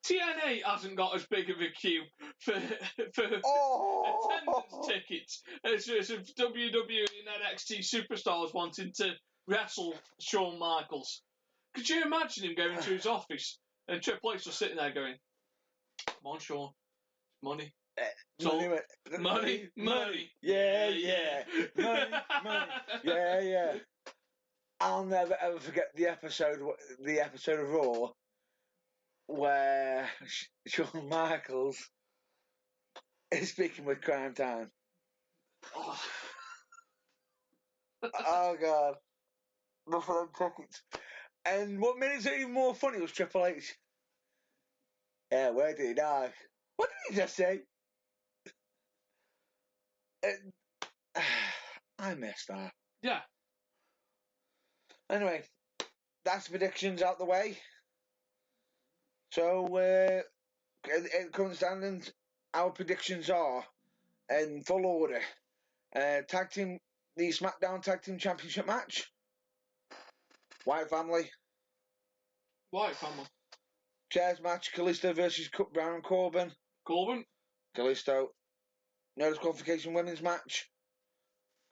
Speaker 2: TNA hasn't got as big of a queue for attendance tickets as WWE and NXT superstars wanting to wrestle Shawn Michaels. Could you imagine him going to his office and Triple H was sitting there going, "Come on, Shawn, money." Money.
Speaker 1: Yeah. Money. Yeah. I'll never ever forget the episode of Raw where Shawn Michaels is speaking with Crime Time. Oh God. Not for them tickets. And what made it even more funny was Triple H. Yeah, where did he die? What did he just say? I missed that.
Speaker 2: Yeah.
Speaker 1: Anyway, that's the predictions out the way. So, current standings, our predictions are in full order. The SmackDown Tag Team Championship match. Wyatt family. Chairs match, Kalisto versus Baron Corbin. Kalisto. No disqualification women's match.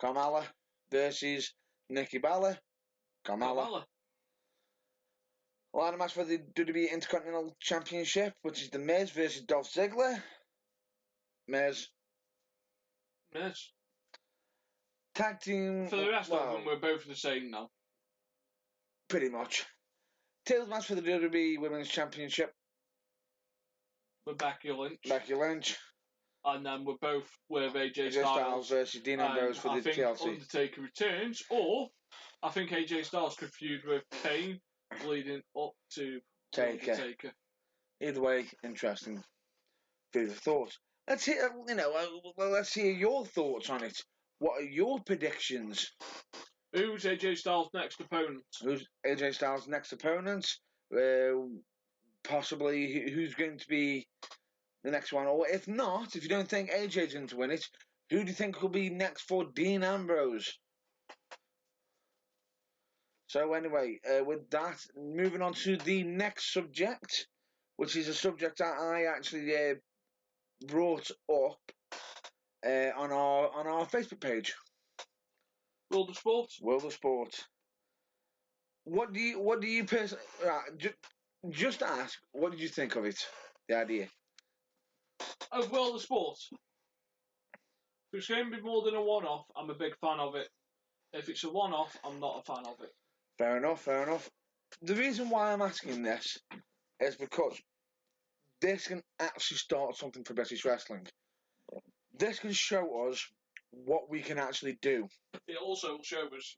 Speaker 1: Carmella versus Nikki Bella. Carmella. Ladder match for the WWE Intercontinental Championship, which is The Miz versus Dolph Ziggler. Miz.
Speaker 2: Yes.
Speaker 1: Tag team.
Speaker 2: For the rest of them, we're both the same now.
Speaker 1: Pretty much. Tables match for the WWE Women's Championship.
Speaker 2: With Becky Lynch.
Speaker 1: Becky Lynch.
Speaker 2: And then we're both with AJ
Speaker 1: Styles versus Dean Ambrose for the TLC.
Speaker 2: Undertaker returns, or I think AJ Styles could feud with Kane leading up to Taker.
Speaker 1: Either way, interesting. Food for thought. Let's hear, let's hear your thoughts on it. What are your predictions?
Speaker 2: Who's AJ Styles' next opponent?
Speaker 1: Who's AJ Styles' next opponent? Possibly who's going to be the next one? Or if not, if you don't think AJ's going to win it, who do you think will be next for Dean Ambrose? So anyway, with that, moving on to the next subject, which is a subject that I actually brought up on our Facebook page.
Speaker 2: World of Sport.
Speaker 1: World of Sport. What do you personally? Just ask. What did you think of it? The idea
Speaker 2: of World of Sport. If it's going to be more than a one-off, I'm a big fan of it. If it's a one-off, I'm not a fan of it.
Speaker 1: Fair enough. The reason why I'm asking this is because this can actually start something for British wrestling. This can show us what we can actually do.
Speaker 2: It also will show us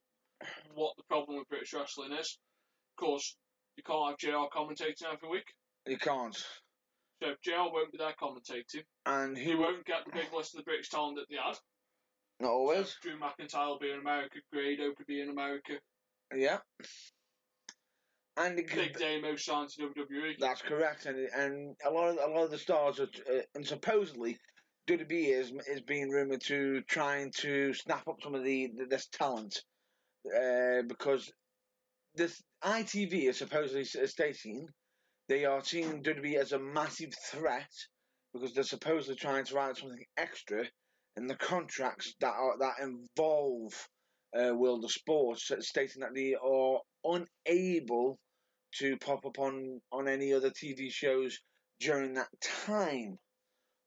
Speaker 2: what the problem with British wrestling is. Of course, you can't have JR commentating every week.
Speaker 1: You can't.
Speaker 2: So JR won't be there commentating.
Speaker 1: And
Speaker 2: he won't get the big list of the British talent that they had.
Speaker 1: Not always.
Speaker 2: So Drew McIntyre will be in America. Grado could be in America.
Speaker 1: Yeah. And
Speaker 2: Big Damo signed to WWE.
Speaker 1: That's correct. And a lot of the stars are, and supposedly WWE is being rumoured to trying to snap up some of this talent because this ITV is supposedly stating they are seeing WWE as a massive threat because they're supposedly trying to write something extra in the contracts that involve World of Sports, stating that they are unable to pop up on any other TV shows during that time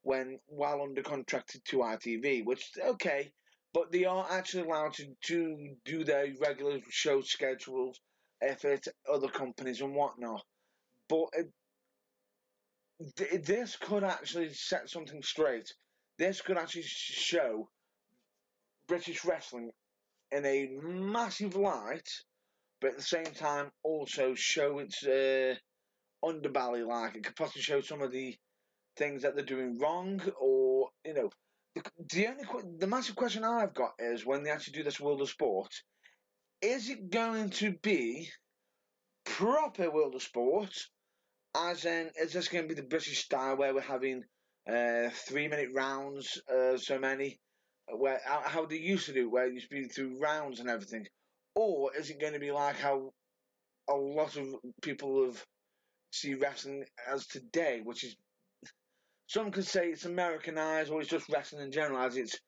Speaker 1: while under contract to ITV, which is okay, but they are actually allowed to do their regular show schedules if it's other companies and whatnot. But this could actually set something straight. This could actually show British wrestling in a massive light, but at the same time also show its underbelly. Like it could possibly show some of the things that they're doing wrong, or the massive question I've got is when they actually do this World of Sport, is it going to be proper World of Sport? As in, is this going to be the British style where we're having 3-minute rounds, so many, where how they used to do, where it used to be through rounds and everything, or is it going to be like how a lot of people have see wrestling as today, which is some could say it's Americanized or it's just wrestling in general as it's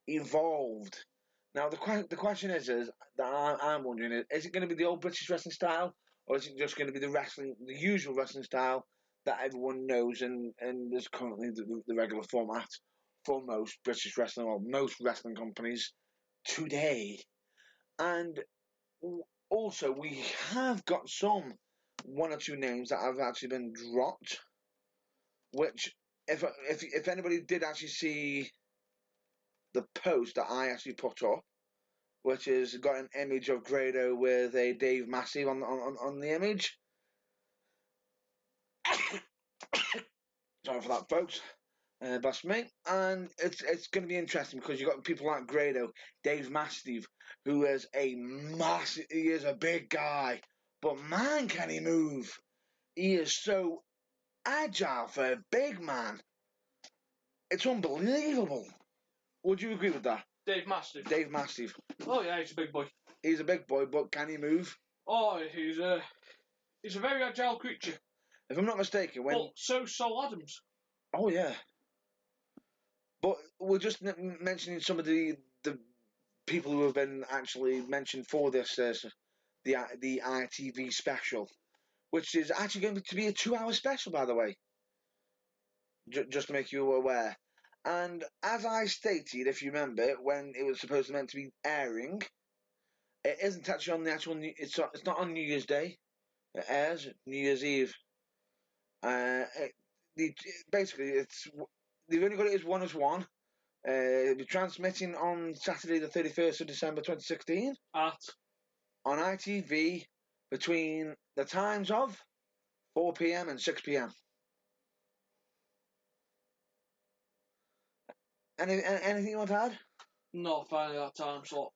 Speaker 1: evolved. Now the question is that I'm wondering is it going to be the old British wrestling style? Or is it just going to be the usual wrestling style that everyone knows and is currently the regular format for most British wrestling or most wrestling companies today? And also, we have got one or two names that have actually been dropped, which if anybody did actually see the post that I actually put up, which has got an image of Grado with a Dave Massive on the image. Sorry for that, folks. That's me. And it's going to be interesting because you've got people like Grado, Dave Mastiff, who is he is a big guy, but man, can he move. He is so agile for a big man. It's unbelievable. Would you agree with that?
Speaker 2: Dave Mastiff.
Speaker 1: Dave Mastiff.
Speaker 2: Oh yeah, he's a big boy.
Speaker 1: He's a big boy, but can he move?
Speaker 2: Oh, he's a very agile creature.
Speaker 1: If I'm not mistaken,
Speaker 2: so Sol Adams.
Speaker 1: Oh yeah. But we're just mentioning some of the people who have been actually mentioned for this the ITV special, which is actually going to be a 2-hour special, by the way. Just to make you aware. And as I stated, if you remember, when it was supposed to meant to be airing, it isn't actually on the actual. It's not on New Year's Day. It airs New Year's Eve. Basically, they've only got it as one as one. It'll be transmitting on Saturday, the 31st of December, 2016,
Speaker 2: on
Speaker 1: ITV between the times of 4 p.m. and 6 p.m. Anything you want to add?
Speaker 2: Not finding that time slot.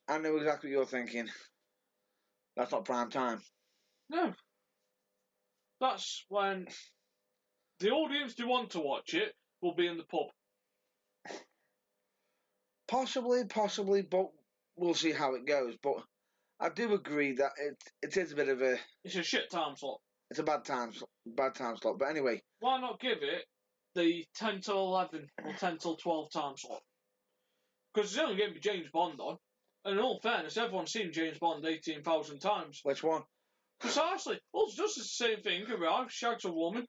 Speaker 1: I know exactly what you're thinking. That's not prime time.
Speaker 2: No. That's when the audience who want to watch it will be in the pub.
Speaker 1: Possibly, but we'll see how it goes. But I do agree that it is a bit of a.
Speaker 2: It's a shit time slot.
Speaker 1: It's a bad time slot. But anyway,
Speaker 2: why not give it the 10 till 11 or 10 till 12 time slot? Because it's only going to be James Bond on. And in all fairness, everyone's seen James Bond 18,000 times.
Speaker 1: Which one?
Speaker 2: Precisely. Well, it's just the same thing. Arrives, shags a woman,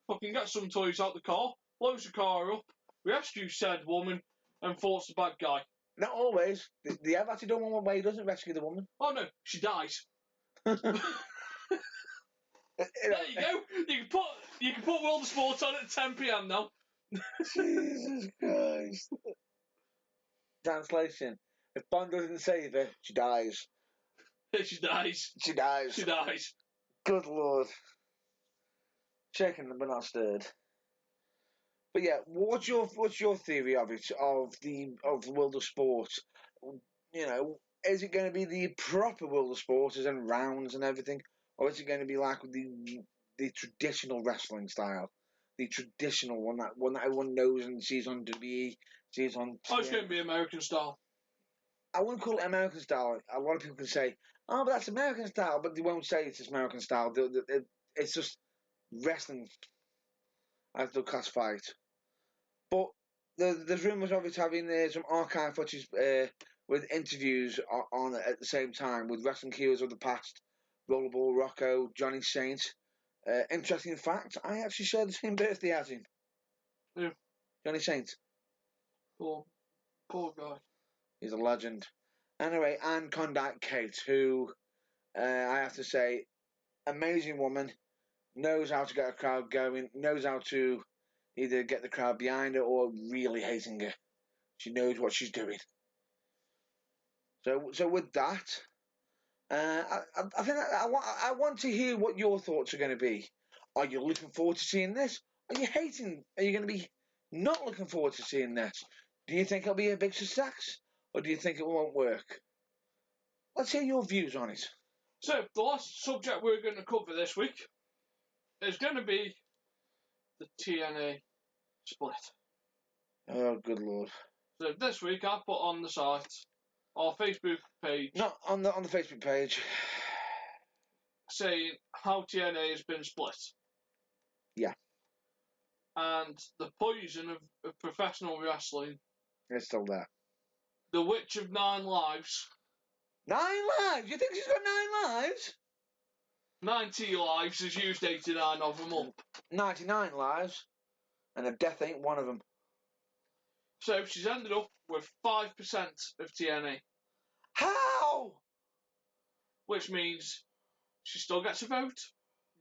Speaker 2: fucking gets some toys out the car, blows the car up, rescues said woman, and thwarts the bad guy.
Speaker 1: Not always. They have actually done one where he doesn't rescue the woman.
Speaker 2: Oh no, she dies. There you go. You can put World of Sport on at 10 p.m. now.
Speaker 1: Jesus Christ. Translation: if Bond doesn't save her, she dies.
Speaker 2: She dies.
Speaker 1: She dies.
Speaker 2: She dies.
Speaker 1: Good Lord. Shaken but not stirred. But yeah, what's your theory of it, of the World of Sport? You know, is it going to be the proper World of Sport, as in rounds and everything, or is it going to be like the traditional wrestling style, the traditional one that everyone knows and sees on WWE, sees on?
Speaker 2: Oh, it's going to be American style.
Speaker 1: I wouldn't call it American style. A lot of people can say, "Oh, but that's American style," but they won't say it's American style. It's just wrestling, as they'll classify it. But there's rumours of it having some archive footage with interviews on at the same time with wrestling heroes of the past, Rollerball Rocco, Johnny Saint. Interesting fact, I actually share the same birthday as him.
Speaker 2: Yeah.
Speaker 1: Johnny Saint.
Speaker 2: Poor guy.
Speaker 1: He's a legend. Anyway, Anne Condite Kate, who I have to say, amazing woman, knows how to get a crowd going, knows how to either get the crowd behind her or really hating her. She knows what she's doing. So with that, I think I want to hear what your thoughts are going to be. Are you looking forward to seeing this? Are you hating? Are you going to be not looking forward to seeing this? Do you think it'll be a big success, or do you think it won't work? Let's hear your views on it.
Speaker 2: So the last subject we're going to cover this week is going to be the TNA split.
Speaker 1: Oh, good Lord.
Speaker 2: So this week I put on the site our Facebook page.
Speaker 1: Not on the Facebook page.
Speaker 2: Saying how TNA has been split.
Speaker 1: Yeah.
Speaker 2: And the poison of professional wrestling.
Speaker 1: It's still there.
Speaker 2: The Witch of 9 Lives.
Speaker 1: 9 lives? You think she's got 9 lives?
Speaker 2: 90 lives has used 89 of them up.
Speaker 1: 99 lives. And a death ain't one of them.
Speaker 2: So she's ended up with 5% of TNA.
Speaker 1: How?
Speaker 2: Which means she still gets a vote,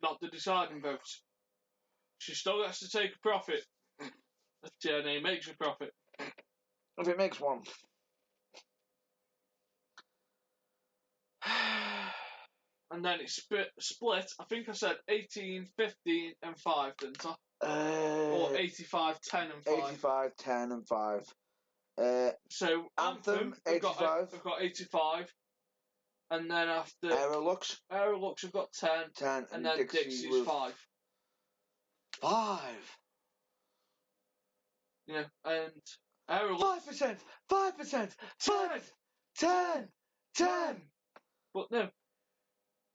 Speaker 2: not the deciding vote. She still gets to take a profit if TNA makes a profit.
Speaker 1: If it makes one.
Speaker 2: And then it's split, I think I said 18, 15 and 5, didn't I? Or 85, 10 and 5.
Speaker 1: 85, 10 and 5.
Speaker 2: So Anthem
Speaker 1: 85.
Speaker 2: I've got 85. And then after
Speaker 1: Aerolux
Speaker 2: have got 10.
Speaker 1: 10
Speaker 2: and then Dixie's 5.
Speaker 1: 5.
Speaker 2: Yeah, and Aerolux
Speaker 1: 5%. 10.
Speaker 2: But no.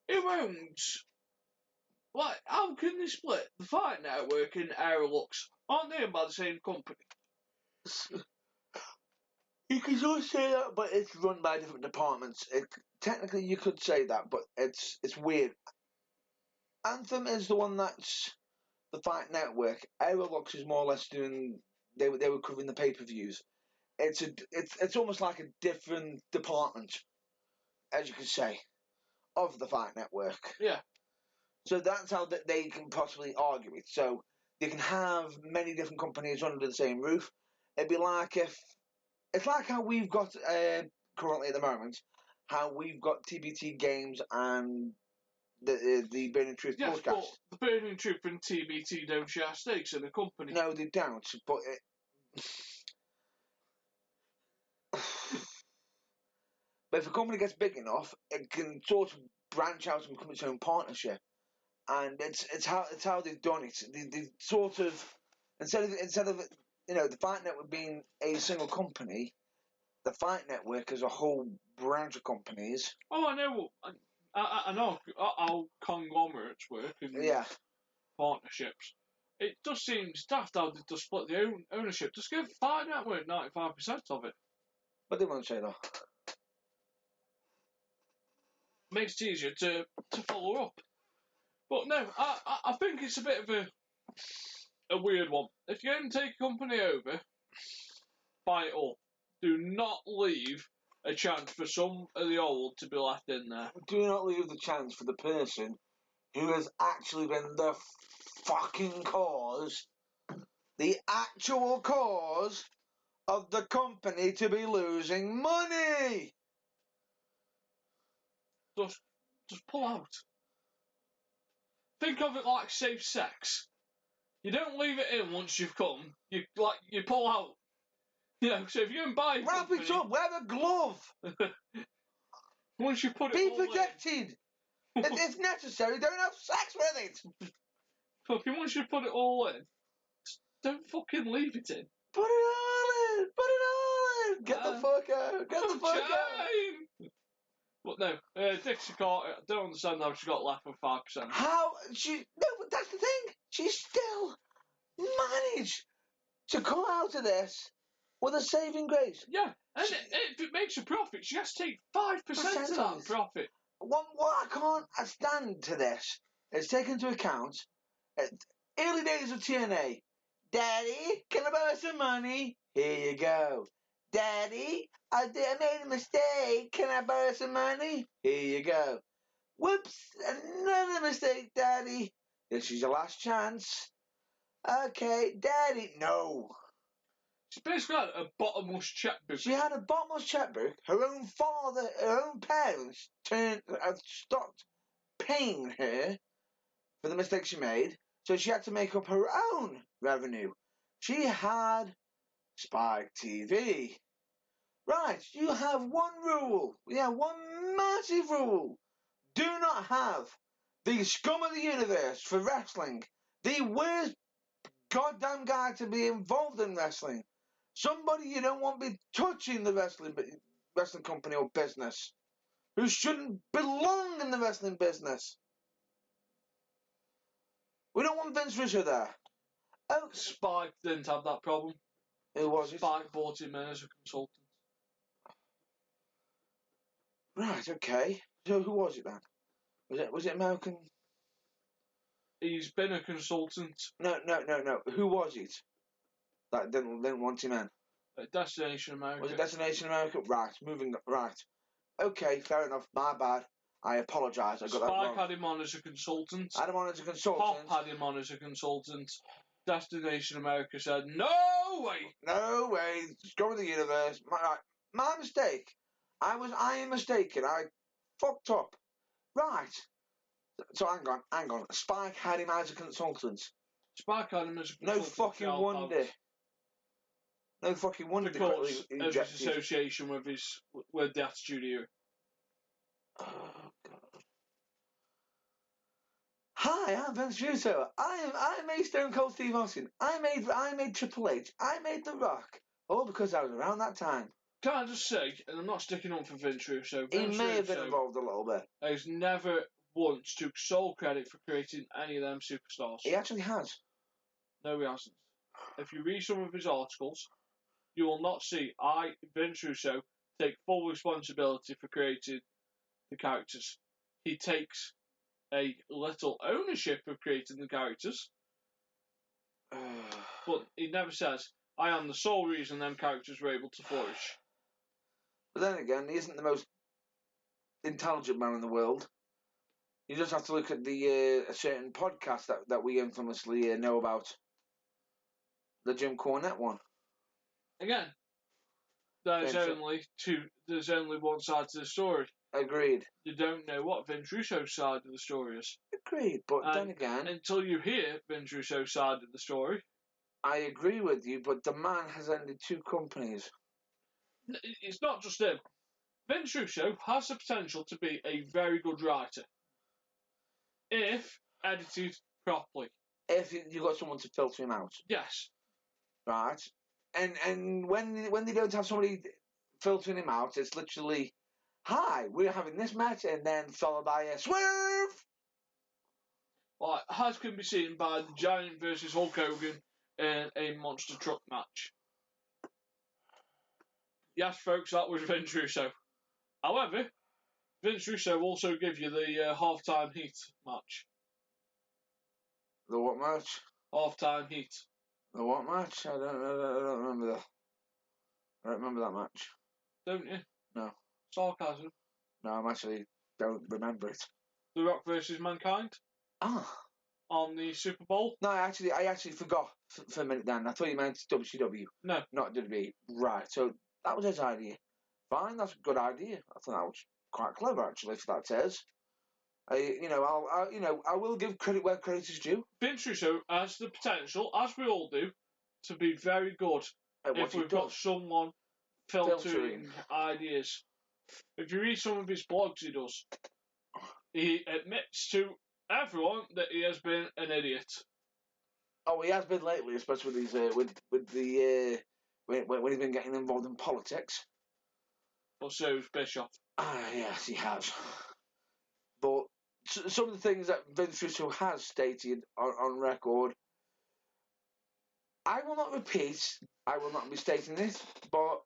Speaker 2: It won't. Like, how can they split the Fight Network and Aerolux? Aren't they owned by the same company?
Speaker 1: You can sort of say that, but it's run by different departments. Technically, you could say that, but it's weird. Anthem is the one that's the Fight Network. Aerolux is more or less doing they were covering the pay-per-views. It's almost like a different department, as you could say, of the Fight Network.
Speaker 2: Yeah.
Speaker 1: So that's how they can possibly argue it. So they can have many different companies under the same roof. It'd be like it's like how we've got currently at the moment, how we've got TBT Games and the Burning Truth
Speaker 2: Yes,
Speaker 1: broadcast.
Speaker 2: but the Burning Truth and TBT don't share stakes in the company.
Speaker 1: No, they don't. But but if a company gets big enough, it can sort of branch out and become its own partnership. And it's how they've done it. They sort of instead of the Fight Network being a single company, the Fight Network is a whole branch of companies.
Speaker 2: Oh, I know. I know how conglomerates work and
Speaker 1: Yeah.
Speaker 2: partnerships. It just seems daft how they just split the ownership. Just give Fight Network 95% of it.
Speaker 1: But they won't say that.
Speaker 2: Makes it easier to follow up. But no, I think it's a bit of a weird one. If you're going to take a company over, buy it up. Do not leave a chance for some of the old to be left in there.
Speaker 1: Do not leave the chance for the person who has actually been the fucking cause, the actual cause of the company to be losing money.
Speaker 2: Just pull out. Think of it like safe sex. You don't leave it in once you've come. You pull out. So if you can buy a
Speaker 1: Wrap
Speaker 2: company,
Speaker 1: it up. Wear a glove.
Speaker 2: once you put it
Speaker 1: Be
Speaker 2: all
Speaker 1: protected. If necessary, don't have sex with it.
Speaker 2: Fucking once you put it all in, don't fucking leave it in.
Speaker 1: Put it all in. Put it all in. Get the fuck out. Get the fuck out.
Speaker 2: But no, Dixie Carter, I don't understand how she got left with 5%.
Speaker 1: How no, but that's the thing. She still managed to come out of this with a saving grace.
Speaker 2: Yeah, and if it makes a profit, she has to take 5% of that profit.
Speaker 1: What I can't stand to this is take into account early days of TNA. Daddy, can I borrow some money? Here you go. Daddy, I made a mistake. Can I borrow some money? Here you go. Whoops, another mistake, Daddy. This is your last chance. Okay, Daddy. No.
Speaker 2: She basically had a bottomless checkbook.
Speaker 1: She had a bottomless checkbook. Her own father, her own parents stopped paying her for the mistake she made, so she had to make up her own revenue. She had Spike TV. Right, you have one rule. Yeah, one massive rule. Do not have the scum of the universe for wrestling, the worst goddamn guy to be involved in wrestling. Somebody you don't want to be touching the wrestling company or business, who shouldn't belong in the wrestling business. We don't want Vince Russo there. Oh,
Speaker 2: Spike didn't have that problem.
Speaker 1: Who was it?
Speaker 2: Spike brought him in as a consultant.
Speaker 1: Right, okay. So who was it then? Was it American?
Speaker 2: He's been a consultant.
Speaker 1: No. Who was it that didn't want him in?
Speaker 2: Destination America.
Speaker 1: Was it Destination America? Right, right. Okay, fair enough. My bad. I apologise. I got that wrong.
Speaker 2: Spike had him on as a consultant.
Speaker 1: Had him on as a consultant.
Speaker 2: Pop had him on as a consultant. Destination America said, no way!
Speaker 1: No way. Scum of the universe. My mistake. I am mistaken. I fucked up. Right. So hang on. Spike had him as a consultant.
Speaker 2: Spike had him as a consultant.
Speaker 1: No fucking wonder. No fucking wonder.
Speaker 2: Because of his association with the Attitude Era.
Speaker 1: Oh God. Hi, I'm Vince Russo. I made Stone Cold Steve Austin. I made Triple H. I made The Rock. All because I was around that time.
Speaker 2: Can I just say, and I'm not sticking up for Vince Russo.
Speaker 1: He may have been involved a little bit.
Speaker 2: He's never once took sole credit for creating any of them superstars.
Speaker 1: He actually has.
Speaker 2: No, he hasn't. If you read some of his articles, you will not see Vince Russo, take full responsibility for creating the characters. He takes a little ownership of creating the characters, but he never says, I am the sole reason them characters were able to flourish.
Speaker 1: But then again, he isn't the most intelligent man in the world. You just have to look at the a certain podcast that we infamously know about. The Jim Cornette one.
Speaker 2: Again, there's only one side to the story.
Speaker 1: Agreed.
Speaker 2: You don't know what Vince Russo's side of the story is.
Speaker 1: Agreed, but then again...
Speaker 2: Until you hear Vince Russo's side of the story...
Speaker 1: I agree with you, but the man has ended 2 companies.
Speaker 2: It's not just him. Vince Russo has the potential to be a very good writer. If edited properly.
Speaker 1: If you got someone to filter him out.
Speaker 2: Yes.
Speaker 1: Right? And when they don't have somebody filtering him out, it's literally... Hi, we're having this match, and then followed by a swerve!
Speaker 2: Like, as can be seen by the Giant versus Hulk Hogan in a monster truck match. Yes, folks, that was Vince Russo. However, Vince Russo also gave you the half-time heat match.
Speaker 1: The what match?
Speaker 2: Half-time heat.
Speaker 1: The what match? I don't remember that. I don't remember that match.
Speaker 2: Don't you?
Speaker 1: No.
Speaker 2: Sarcasm.
Speaker 1: No, I actually don't remember it.
Speaker 2: The Rock versus Mankind.
Speaker 1: Ah.
Speaker 2: On the Super Bowl.
Speaker 1: No, I actually forgot for a minute then. I thought you meant WCW.
Speaker 2: No.
Speaker 1: Not WWE. Right, so that was his idea. Fine, that's a good idea. I thought that was quite clever, actually, for that says. I will give credit where credit is due.
Speaker 2: Vince Russo has the potential, as we all do, to be very good if we've got someone filtering ideas. If you read some of his blogs, he does. He admits to everyone that he has been an idiot.
Speaker 1: Oh, he has been lately, especially with these when he's been getting involved in politics.
Speaker 2: But so's Bischoff.
Speaker 1: Ah, yes, he has. But some of the things that Vince Russo has stated on record, I will not repeat. I will not be stating this, but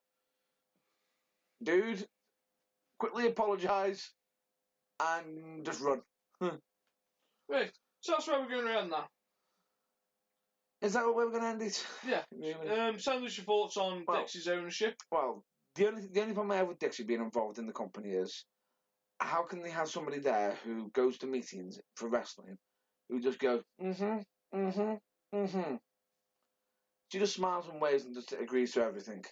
Speaker 1: dude, quickly apologise and just run.
Speaker 2: Right, so that's where we're going to end now.
Speaker 1: Is that where we're going to end it?
Speaker 2: Yeah. Send us your thoughts on Dixie's ownership.
Speaker 1: Well, the only problem I have with Dixie being involved in the company is, how can they have somebody there who goes to meetings for wrestling, who just goes, She just smiles and waves and just agrees to everything.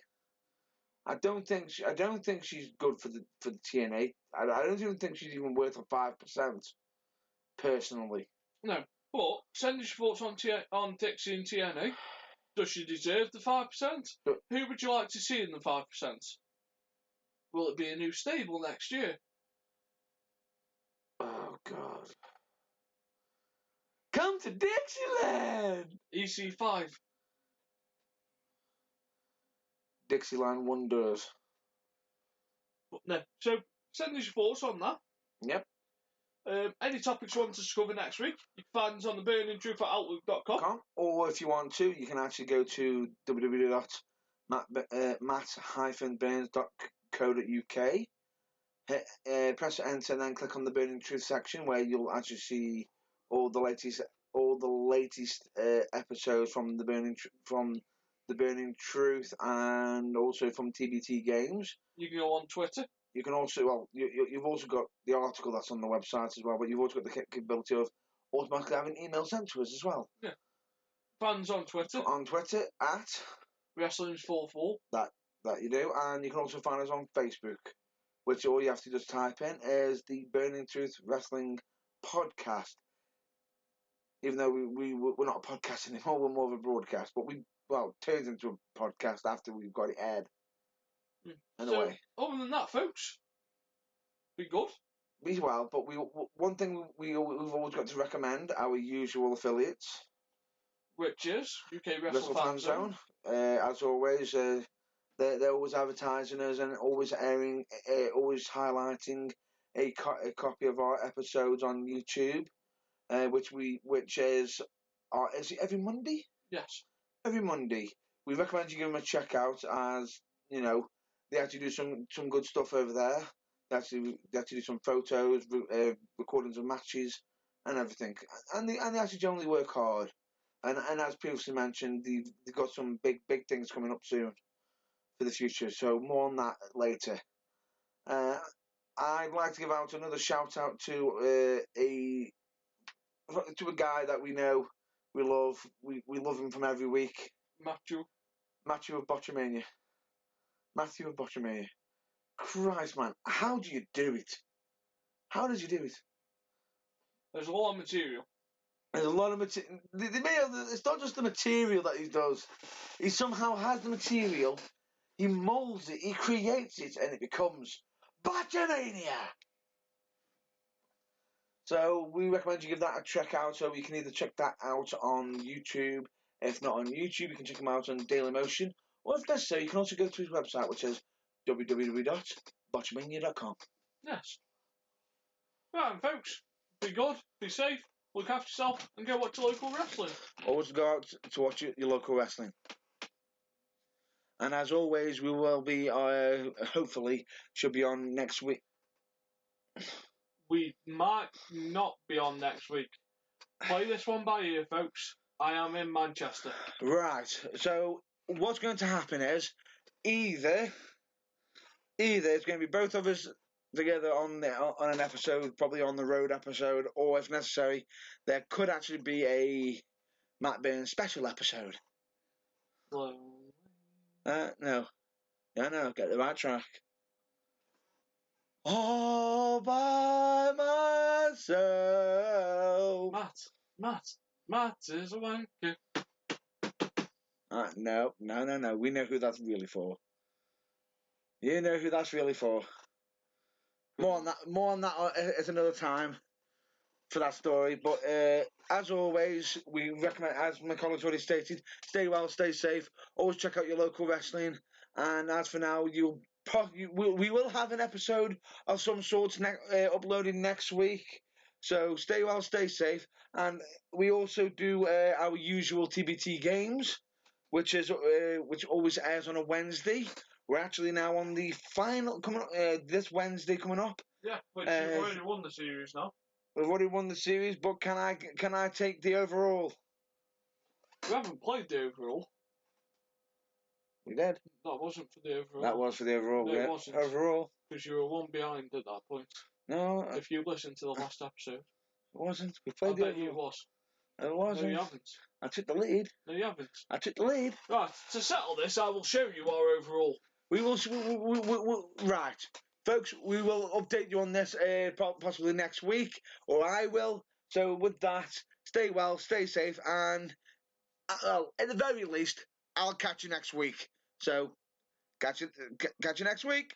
Speaker 1: I don't think she's good for the TNA. I don't even think she's even worth a 5%, personally.
Speaker 2: No, but send us your thoughts on Dixie and TNA. Does she deserve the 5%?
Speaker 1: But
Speaker 2: who would you like to see in the 5%? Will it be a new stable next year?
Speaker 1: Oh, God. Come to Dixieland!
Speaker 2: EC5.
Speaker 1: Dixieland Wonders.
Speaker 2: But no. So, send us your thoughts on that.
Speaker 1: Yep.
Speaker 2: Any topics you want us to cover next week, you can find us on theburningtruth@outlook.com.
Speaker 1: Or if you want to, you can actually go to www.matt-burns.co.uk. Press enter and then click on the Burning Truth section, where you'll actually see all the latest episodes from the Burning Truth and also from TBT Games.
Speaker 2: You can go on Twitter.
Speaker 1: You can also, you've also got the article that's on the website as well, but you've also got the capability of automatically having email sent to us as well.
Speaker 2: Yeah. Fans on Twitter.
Speaker 1: On Twitter at
Speaker 2: Wrestling's44.
Speaker 1: That you do, and you can also find us on Facebook, which all you have to just type in is the Burning Truth Wrestling Podcast. Even though we're not a podcast anymore, we're more of a broadcast, but it turns into a podcast after we've got it aired. Anyway.
Speaker 2: So, other than that, folks, be good.
Speaker 1: Be well, but one thing we've always got to recommend our usual affiliates,
Speaker 2: which is UK Wrestle Fan Zone.
Speaker 1: As always, they're always advertising us and always airing, always highlighting a copy of our episodes on YouTube, which is it every Monday?
Speaker 2: Yes,
Speaker 1: every Monday. We recommend you give them a check out, as you know they actually do some good stuff over there. They actually do some photos, recordings of matches, and everything. And they actually generally work hard. And as previously mentioned, they've got some big things coming up soon for the future. So more on that later. I'd like to give out another shout out to a guy that we know, we love. We love him from every week. Matthew of Botchamania. Matthew of Botchamania. Christ, man, how do you do it? How did you do it?
Speaker 2: There's a lot of material.
Speaker 1: There's a lot of material. It's not just the material that he does. He somehow has the material. He molds it. He creates it, and it becomes Botchamania. So we recommend you give that a check out. So you can either check that out on YouTube. If not on YouTube, you can check him out on Dailymotion. Or if necessary, you can also go to his website, which is www.botchamania.com.
Speaker 2: Yes. Right, and folks, be good, be safe, look after yourself, and go watch your local wrestling.
Speaker 1: Always go out to watch your local wrestling. And as always, we will be, hopefully, should be on next week.
Speaker 2: We might not be on next week. Play this one by ear, folks. I am in Manchester.
Speaker 1: Right. So what's going to happen is either it's going to be both of us together on an episode, probably on the road episode, or if necessary, there could actually be a Matt Burns special episode. No, get the right track. All by myself.
Speaker 2: Matt is a wanker.
Speaker 1: No. We know who that's really for. You know who that's really for. More on that at another time for that story. But as always, we recommend, as my colleagues already stated, stay well, stay safe. Always check out your local wrestling. And as for now, we will have an episode of some sort uploading next week. So stay well, stay safe. And we also do our usual TBT games, which always airs on a Wednesday. We're actually now on the final coming up this Wednesday coming up.
Speaker 2: Yeah, which you've already won the series now.
Speaker 1: We've already won the series, but can I take the overall?
Speaker 2: We haven't played the overall.
Speaker 1: We did.
Speaker 2: That wasn't for the overall.
Speaker 1: That was for the overall.
Speaker 2: No,
Speaker 1: yeah.
Speaker 2: It wasn't.
Speaker 1: Overall.
Speaker 2: Because you were one behind at that point.
Speaker 1: No.
Speaker 2: If you listened to the last episode.
Speaker 1: It wasn't. We played the overall.
Speaker 2: I bet you it was.
Speaker 1: It wasn't.
Speaker 2: No, you haven't.
Speaker 1: I took the lead.
Speaker 2: No, you haven't.
Speaker 1: I took the lead.
Speaker 2: Right, to settle this, I will show you our overall.
Speaker 1: We right. Folks, we will update you on this possibly next week, or I will. So with that, stay well, stay safe, and at the very least, I'll catch you next week. So, catch you next week.